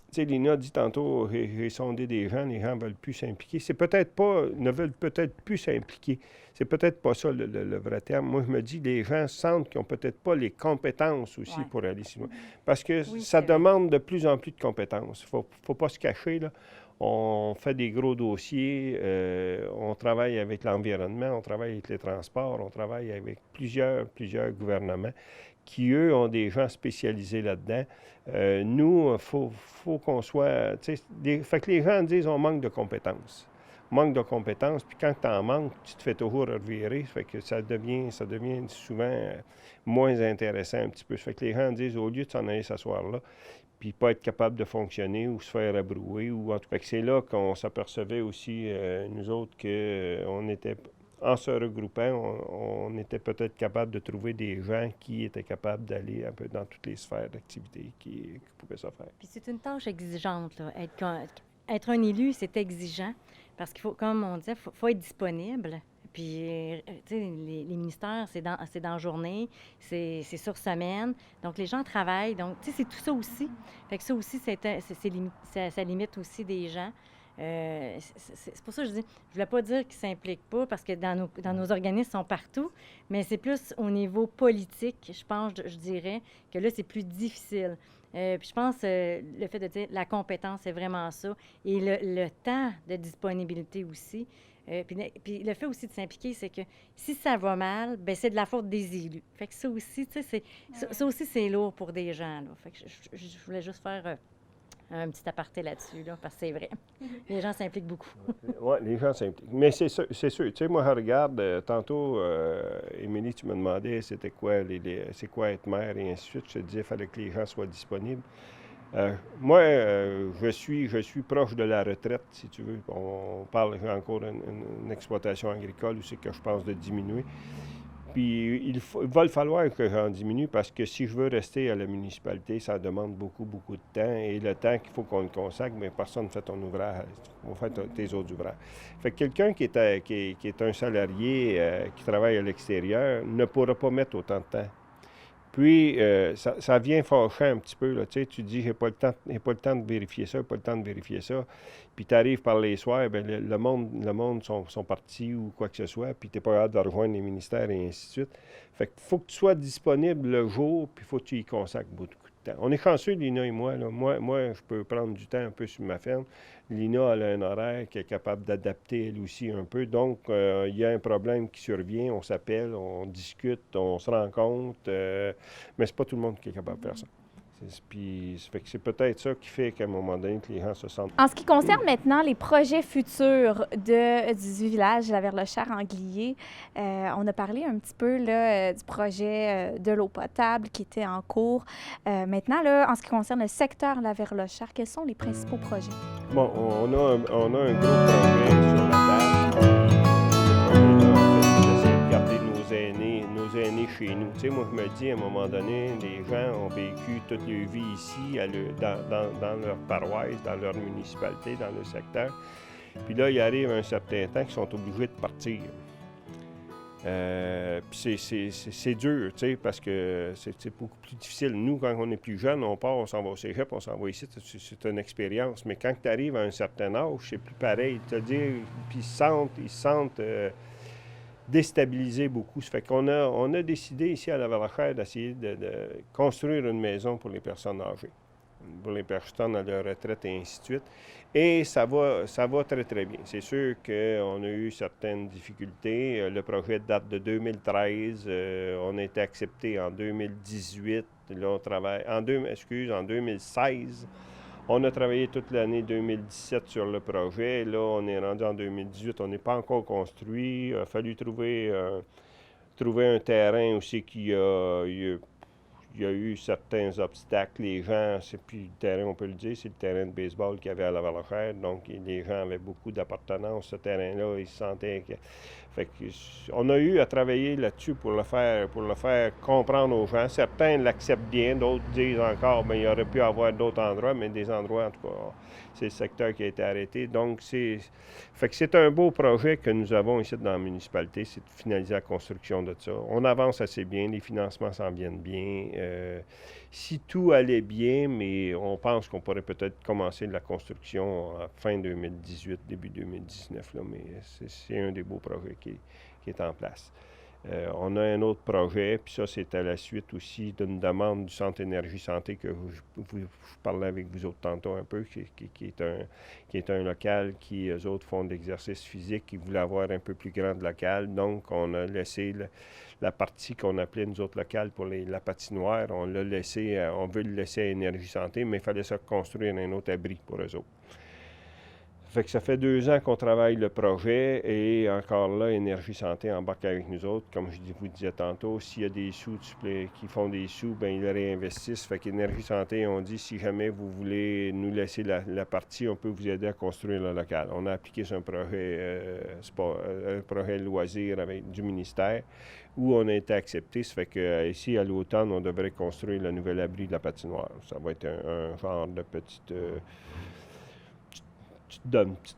Speaker 1: Tu sais, Lina dit tantôt, j'ai sondé des gens, les gens ne veulent plus s'impliquer. Ne veulent peut-être plus s'impliquer. C'est peut-être pas ça le vrai terme. Moi, je me dis, les gens sentent qu'ils n'ont peut-être pas les compétences aussi pour aller si loin. Parce que ça demande de plus en plus de compétences. Il ne faut pas se cacher, là. On fait des gros dossiers, on travaille avec l'environnement, on travaille avec les transports, on travaille avec plusieurs gouvernements qui, eux, ont des gens spécialisés là-dedans. Nous, il faut qu'on soit... Fait que les gens disent on manque de compétences. Manque de compétences, puis quand tu en manques, tu te fais toujours revirer. Fait que ça devient souvent moins intéressant un petit peu. Fait que les gens disent au lieu de s'en aller s'asseoir là, puis pas être capable de fonctionner ou se faire abrouer, ou en tout cas, c'est là qu'on s'apercevait aussi, nous autres, qu'on était... En se regroupant, on était peut-être capable de trouver des gens qui étaient capables d'aller un peu dans toutes les sphères d'activité qui pouvaient se faire.
Speaker 3: Puis c'est une tâche exigeante, là. Être un élu, c'est exigeant parce qu'il faut, comme on disait, faut être disponible. Puis, tu sais, les ministères, c'est dans la journée, c'est sur semaine. Donc, les gens travaillent. Donc, tu sais, c'est tout ça aussi. Fait que ça aussi, ça limite aussi des gens. C'est pour ça que je dis, je voulais pas dire qu'ils ne s'impliquent pas parce que dans nos organismes, ils sont partout, mais c'est plus au niveau politique, je dirais, que là, c'est plus difficile. Puis je pense le fait de dire la compétence, c'est vraiment ça. Et le temps de disponibilité aussi. Puis le fait aussi de s'impliquer, c'est que si ça va mal, bien, c'est de la faute des élus. Fait que ça aussi, tu sais, ça aussi, c'est lourd pour des gens, là. Fait que je voulais juste faire... un petit aparté là-dessus, là, parce que c'est vrai. Les gens s'impliquent beaucoup.
Speaker 1: Oui, les gens s'impliquent. Mais c'est sûr. Tu sais, moi, je regarde, tantôt, Émilie, tu me demandais c'était quoi, c'est quoi être maire et ainsi de suite. Je te disais qu'il fallait que les gens soient disponibles. Moi, je suis proche de la retraite, si tu veux. On parle encore d'une exploitation agricole où c'est que je pense de diminuer. Puis il va falloir que j'en diminue parce que si je veux rester à la municipalité, ça demande beaucoup de temps. Et le temps qu'il faut qu'on le consacre, mais personne ne fait ton ouvrage. On fait tes autres ouvrages. Fait que quelqu'un qui est un salarié qui travaille à l'extérieur ne pourra pas mettre autant de temps. Puis, ça vient fâchant un petit peu, là, tu sais, tu dis, j'ai pas le temps de vérifier ça, j'ai pas le temps de vérifier ça. Puis tu arrives par les soirs, bien, le monde sont partis ou quoi que ce soit, puis tu n'es pas hâte de rejoindre les ministères et ainsi de suite. Fait qu'il faut que tu sois disponible le jour, puis il faut que tu y consacres beaucoup de temps. On est chanceux, Lina et moi, là. Moi, je peux prendre du temps un peu sur ma ferme. Lina, elle a un horaire qui est capable d'adapter elle aussi un peu. Donc, il y a un problème qui survient, on s'appelle, on discute, on se rencontre, mais c'est pas tout le monde qui est capable de faire ça. Puis, ça fait que c'est peut-être ça qui fait qu'à un moment donné, que les gens se sentent...
Speaker 2: En ce qui concerne maintenant les projets futurs du village de la Verlochère-Anglier, on a parlé un petit peu là, du projet de l'eau potable qui était en cours. Maintenant, là, en ce qui concerne le secteur de la Verlochère, quels sont les principaux projets?
Speaker 1: Bon, on a un gros projet sur la table. Le projet-là, en fait, c'est d'essayer de garder nos aînés chez nous. Tu sais, moi, je me dis, à un moment donné, les gens ont vécu toute leur vie ici, dans leur paroisse, dans leur municipalité, dans le secteur. Puis là, il arrive un certain temps qu'ils sont obligés de partir. Puis c'est dur, tu sais, parce que c'est beaucoup plus difficile. Nous, quand on est plus jeune, on part, on s'en va au cégep, on s'en va ici, c'est une expérience. Mais quand tu arrives à un certain âge, c'est plus pareil. C'est-à-dire, puis ils se sentent déstabilisés beaucoup. Ça fait qu'on a décidé ici à la Verlochère d'essayer de construire une maison pour les personnes âgées, pour les personnes à leur retraite et ainsi de suite. Et ça va très, très bien. C'est sûr qu'on a eu certaines difficultés. Le projet date de 2013. On a été accepté en 2018. Là, on travaille en 2016. On a travaillé toute l'année 2017 sur le projet. Là, on est rendu en 2018. On n'est pas encore construit. Il a fallu trouver un terrain aussi qui il y a eu certains obstacles. Les gens, c'est plus le terrain, on peut le dire, c'est le terrain de baseball qu'il y avait à la Verlochère. Donc, les gens avaient beaucoup d'appartenance. Ce terrain-là, ils se sentaient que... Fait que, on a eu à travailler là-dessus pour le faire comprendre aux gens. Certains l'acceptent bien, d'autres disent encore, bien, il aurait pu y avoir d'autres endroits, mais des endroits, en tout cas, c'est le secteur qui a été arrêté. Donc, fait que c'est un beau projet que nous avons ici dans la municipalité, c'est de finaliser la construction de ça. On avance assez bien, les financements s'en viennent bien. Si tout allait bien, mais on pense qu'on pourrait peut-être commencer la construction à fin 2018, début 2019, là, mais c'est un des beaux projets qui est en place. On a un autre projet, puis ça, c'est à la suite aussi d'une demande du Centre Énergie Santé que je parlais avec vous autres tantôt un peu, qui est un local qui, eux autres, font de l'exercice physique, qui voulaient avoir un peu plus grand de local. Donc, on a laissé la partie qu'on appelait, nous autres, locale pour la patinoire, on veut le laisser à Énergie Santé, mais il fallait ça construire un autre abri pour eux autres. Fait que ça fait 2 ans qu'on travaille le projet et encore là, Énergie Santé embarque avec nous autres. Comme je vous disais tantôt, s'il y a des sous qui font des sous, bien ils réinvestissent. Fait qu'Énergie Santé, on dit, si jamais vous voulez nous laisser la partie, on peut vous aider à construire le local. On a appliqué sur un projet loisir du ministère où on a été accepté. Ça fait qu'ici, à l'automne, on devrait construire le nouvel abri de la patinoire. Ça va être un genre de petite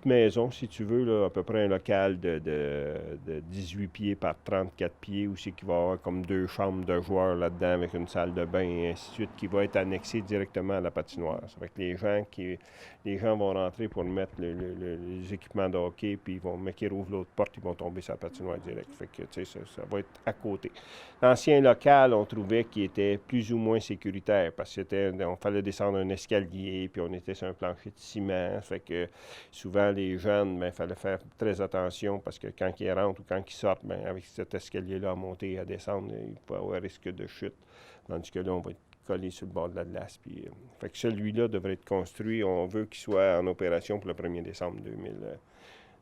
Speaker 1: maison, si tu veux, là, à peu près un local de 18 pieds par 34 pieds, où c'est qu'il va y avoir comme 2 chambres de joueurs là-dedans avec une salle de bain et ainsi de suite, qui va être annexé directement à la patinoire. Ça fait que les gens vont rentrer pour mettre les équipements de hockey, puis mais qu'ils rouvrent l'autre porte, ils vont tomber sur la patinoire direct. Fait que, tu sais, ça va être à côté. L'ancien local, on trouvait qu'il était plus ou moins sécuritaire, parce qu'on fallait descendre un escalier, puis on était sur un plancher de ciment. Fait que souvent, les jeunes, il fallait faire très attention parce que quand ils rentrent ou quand ils sortent, bien, avec cet escalier-là à monter et à descendre, il peut y avoir risque de chute. Tandis que là, on va être collé sur le bord de la glace. Puis, fait que celui-là devrait être construit. On veut qu'il soit en opération pour le 1er décembre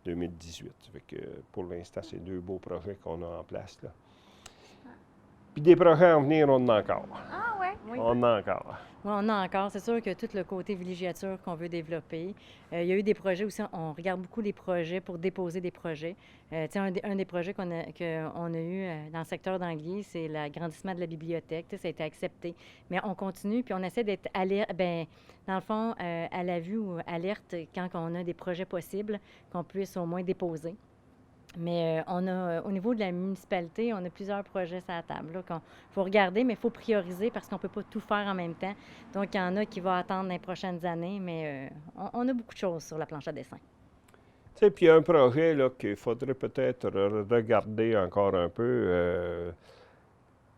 Speaker 1: 2018. Fait que pour l'instant, c'est 2 beaux projets qu'on a en place, là. Puis des projets à venir, on en a encore.
Speaker 2: Ah ouais?
Speaker 3: Oui.
Speaker 1: On en a encore.
Speaker 3: Oui, on a encore. C'est sûr que tout le côté villégiature qu'on veut développer. Il y a eu des projets aussi, on regarde beaucoup les projets pour déposer des projets. Un des projets qu'on a eu dans le secteur d'Anglier, c'est l'agrandissement de la bibliothèque. Ça a été accepté. Mais on continue, puis on essaie d'être dans le fond, à la vue ou alerte quand on a des projets possibles qu'on puisse au moins déposer. Mais on a, au niveau de la municipalité, on a plusieurs projets sur la table. Il faut regarder, mais il faut prioriser parce qu'on ne peut pas tout faire en même temps. Donc, il y en a qui vont attendre les prochaines années, mais on a beaucoup de choses sur la planche à dessin.
Speaker 1: Tu sais, puis il y a un projet là, qu'il faudrait peut-être regarder encore un peu.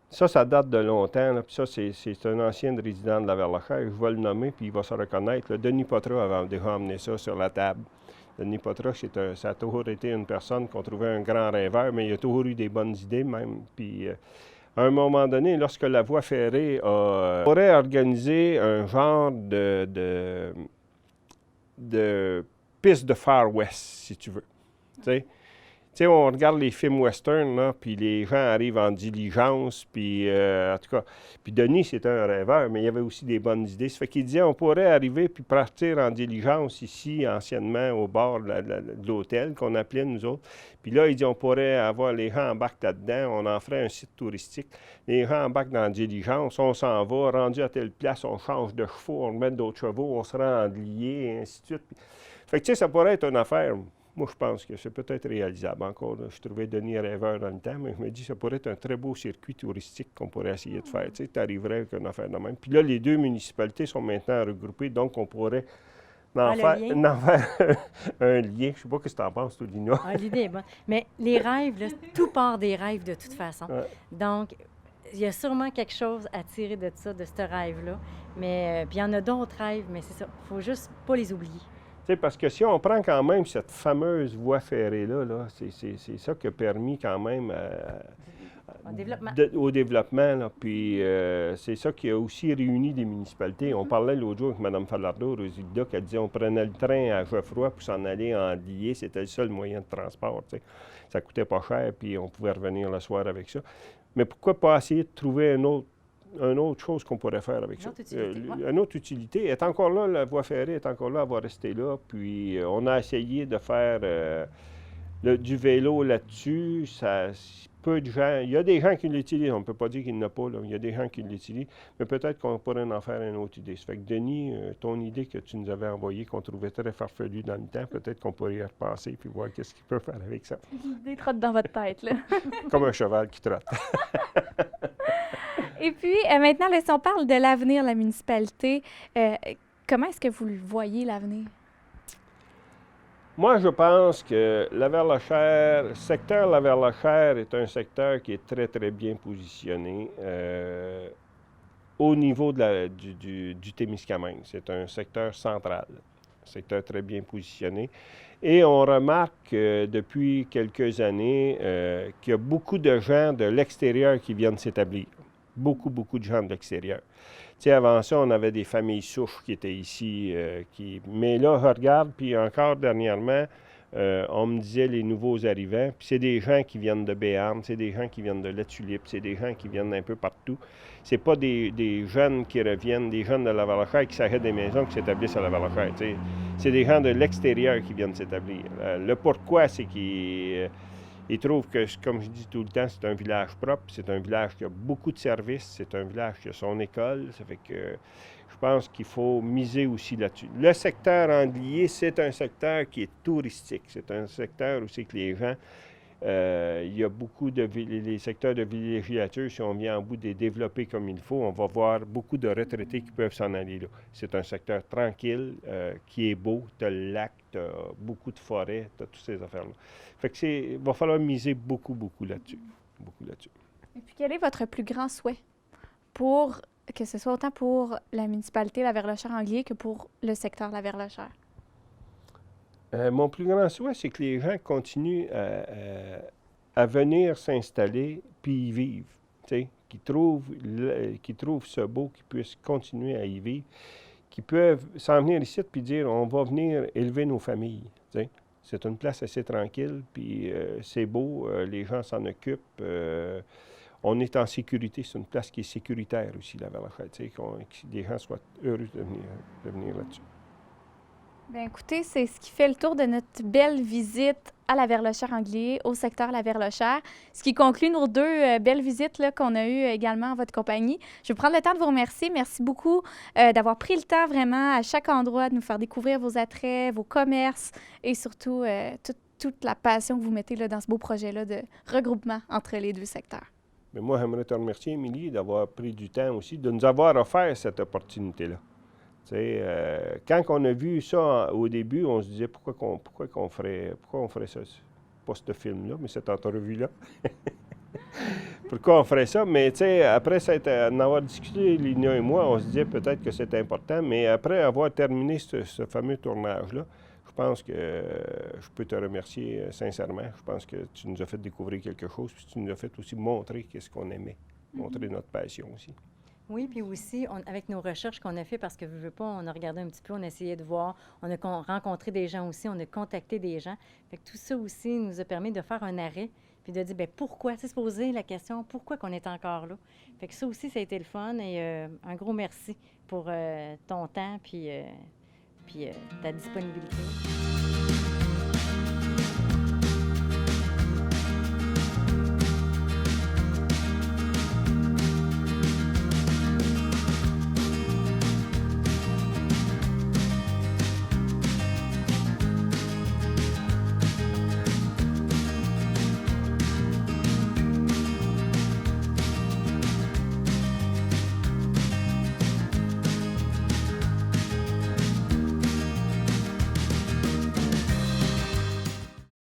Speaker 1: Ça date de longtemps. Là, puis ça, c'est un ancien résident de la Verlachère. Je vais le nommer, puis il va se reconnaître. Là. Denis Poitras avait déjà amené ça sur la table. Denis Poitras, ça a toujours été une personne qu'on trouvait un grand rêveur, mais il a toujours eu des bonnes idées même. Puis, à un moment donné, lorsque la voie ferrée aurait organisé un genre de piste de Far West, si tu veux. Tu sais, on regarde les films western, là, puis les gens arrivent en diligence, puis en tout cas, puis Denis, c'était un rêveur, mais il y avait aussi des bonnes idées. Ça fait qu'il disait, on pourrait arriver puis partir en diligence ici, anciennement, au bord de l'hôtel, qu'on appelait nous autres. Puis là, il dit, on pourrait avoir les gens embarquent là-dedans, on en ferait un site touristique. Les gens embarquent dans la diligence, on s'en va, rendu à telle place, on change de chevaux, on remet d'autres chevaux, on se rend en Andlier, et ainsi de suite. Fait que, tu sais, ça pourrait être une affaire. Moi, je pense que c'est peut-être réalisable encore. Là. Je trouvais Denis rêveur dans le temps, mais je me dis que ça pourrait être un très beau circuit touristique qu'on pourrait essayer de faire. Tu sais, tu arriverais avec une affaire de même. Puis là, les deux municipalités sont maintenant regroupées, donc on pourrait en faire un lien. Je ne sais pas ce que tu en penses, toi, Lina.
Speaker 3: L'idée est bonne. Mais les rêves, là, tout part des rêves de toute façon. Ouais. Donc, il y a sûrement quelque chose à tirer de ça, de ce rêve-là. Mais puis il y en a d'autres rêves, mais c'est ça. Il ne faut juste pas les oublier.
Speaker 1: Parce que si on prend quand même cette fameuse voie ferrée-là, c'est ça qui a permis quand même au développement. Là. Puis c'est ça qui a aussi réuni des municipalités. On parlait l'autre jour avec Mme Falardeau, Rosilda, qui disait qu'on prenait le train à Geoffroy pour s'en aller en Andlier. C'était le seul moyen de transport. T'sais. Ça coûtait pas cher, puis on pouvait revenir le soir avec ça. Mais pourquoi pas essayer de trouver une autre chose qu'on pourrait faire avec ça. Une autre utilité. Elle est encore là, la voie ferrée est encore là, elle va rester là. Puis on a essayé de faire du vélo là-dessus. Peu de gens, il y a des gens qui l'utilisent, on ne peut pas dire qu'il n'y en a pas, là. Il y a des gens qui l'utilisent, mais peut-être qu'on pourrait en faire une autre idée. Ça fait que Denis, ton idée que tu nous avais envoyée, qu'on trouvait très farfelue dans le temps, peut-être qu'on pourrait y repasser puis voir qu'est-ce qu'il peut faire avec ça.
Speaker 2: L'idée trotte dans votre tête, là.
Speaker 1: Comme un cheval qui trotte.
Speaker 2: Et puis, maintenant, là, si on parle de l'avenir de la municipalité, comment est-ce que vous le voyez, l'avenir?
Speaker 1: Moi, je pense que le secteur La Verlachère est un secteur qui est très, très bien positionné au niveau du Témiscamingue. C'est un secteur central, un secteur très bien positionné. Et on remarque depuis quelques années qu'il y a beaucoup de gens de l'extérieur qui viennent s'établir. Beaucoup de gens de l'extérieur. Tu sais, avant ça, on avait des familles souches qui étaient ici. Mais là, je regarde, puis encore dernièrement, on me disait les nouveaux arrivants, puis c'est des gens qui viennent de Béarn, c'est des gens qui viennent de La Tulipe, c'est des gens qui viennent d'un peu partout. C'est pas des jeunes qui reviennent, des jeunes de la Verlachère qui s'arrêtent des maisons, qui s'établissent à la Verlachère. Tu sais. C'est des gens de l'extérieur qui viennent s'établir. Le pourquoi, c'est qu'ils trouvent que, comme je dis tout le temps, c'est un village propre, c'est un village qui a beaucoup de services, c'est un village qui a son école. Ça fait que je pense qu'il faut miser aussi là-dessus. Le secteur Andlier, c'est un secteur qui est touristique. C'est un secteur où c'est que les gens, il y a beaucoup les secteurs de villégiature, si on vient en bout de les développer comme il faut, on va voir beaucoup de retraités qui peuvent s'en aller là. C'est un secteur tranquille, qui est beau. Tu as le lac, tu as beaucoup de forêts, tu as toutes ces affaires-là. Fait que il va falloir miser beaucoup là-dessus.
Speaker 2: Et puis, quel est votre plus grand souhait pour que ce soit autant pour la municipalité La Verlachère-Andlier que pour le secteur La Verlachère?
Speaker 1: Mon plus grand souhait, c'est que les gens continuent à venir s'installer puis y vivre. Qu'ils trouvent ça beau, qu'ils puissent continuer à y vivre, qu'ils peuvent s'en venir ici puis dire on va venir élever nos familles. T'sais. C'est une place assez tranquille, puis c'est beau, les gens s'en occupent. On est en sécurité, c'est une place qui est sécuritaire aussi, La Verlachère, que les gens soient heureux de venir là-dessus.
Speaker 2: Bien, écoutez, c'est ce qui fait le tour de notre belle visite à La Verlachère-Andlier, au secteur La Verlachère, ce qui conclut nos deux belles visites là, qu'on a eues également en votre compagnie. Je vais prendre le temps de vous remercier. Merci beaucoup d'avoir pris le temps vraiment à chaque endroit de nous faire découvrir vos attraits, vos commerces et surtout toute la passion que vous mettez là, dans ce beau projet-là de regroupement entre les deux secteurs.
Speaker 1: Mais moi, j'aimerais te remercier, Émilie, d'avoir pris du temps aussi, de nous avoir offert cette opportunité-là. Quand on a vu ça au début, on se disait pourquoi on ferait ça, pas ce film-là, mais cette entrevue-là. Pourquoi on ferait ça? Mais après en avoir discuté, Lina et moi, on se disait peut-être que c'est important, mais après avoir terminé ce fameux tournage-là, je pense que je peux te remercier sincèrement. Je pense que tu nous as fait découvrir quelque chose, puis tu nous as fait aussi montrer qu'est-ce qu'on aimait, montrer notre passion aussi.
Speaker 3: Oui, puis aussi, avec nos recherches qu'on a fait, parce que je veux pas, on a regardé un petit peu, on a essayé de voir, on a rencontré des gens aussi, on a contacté des gens. Fait que tout ça aussi nous a permis de faire un arrêt, puis de dire, bien, pourquoi? Se poser la question, pourquoi qu'on est encore là? Fait que ça aussi, ça a été le fun, et un gros merci pour ton temps, puis ta disponibilité.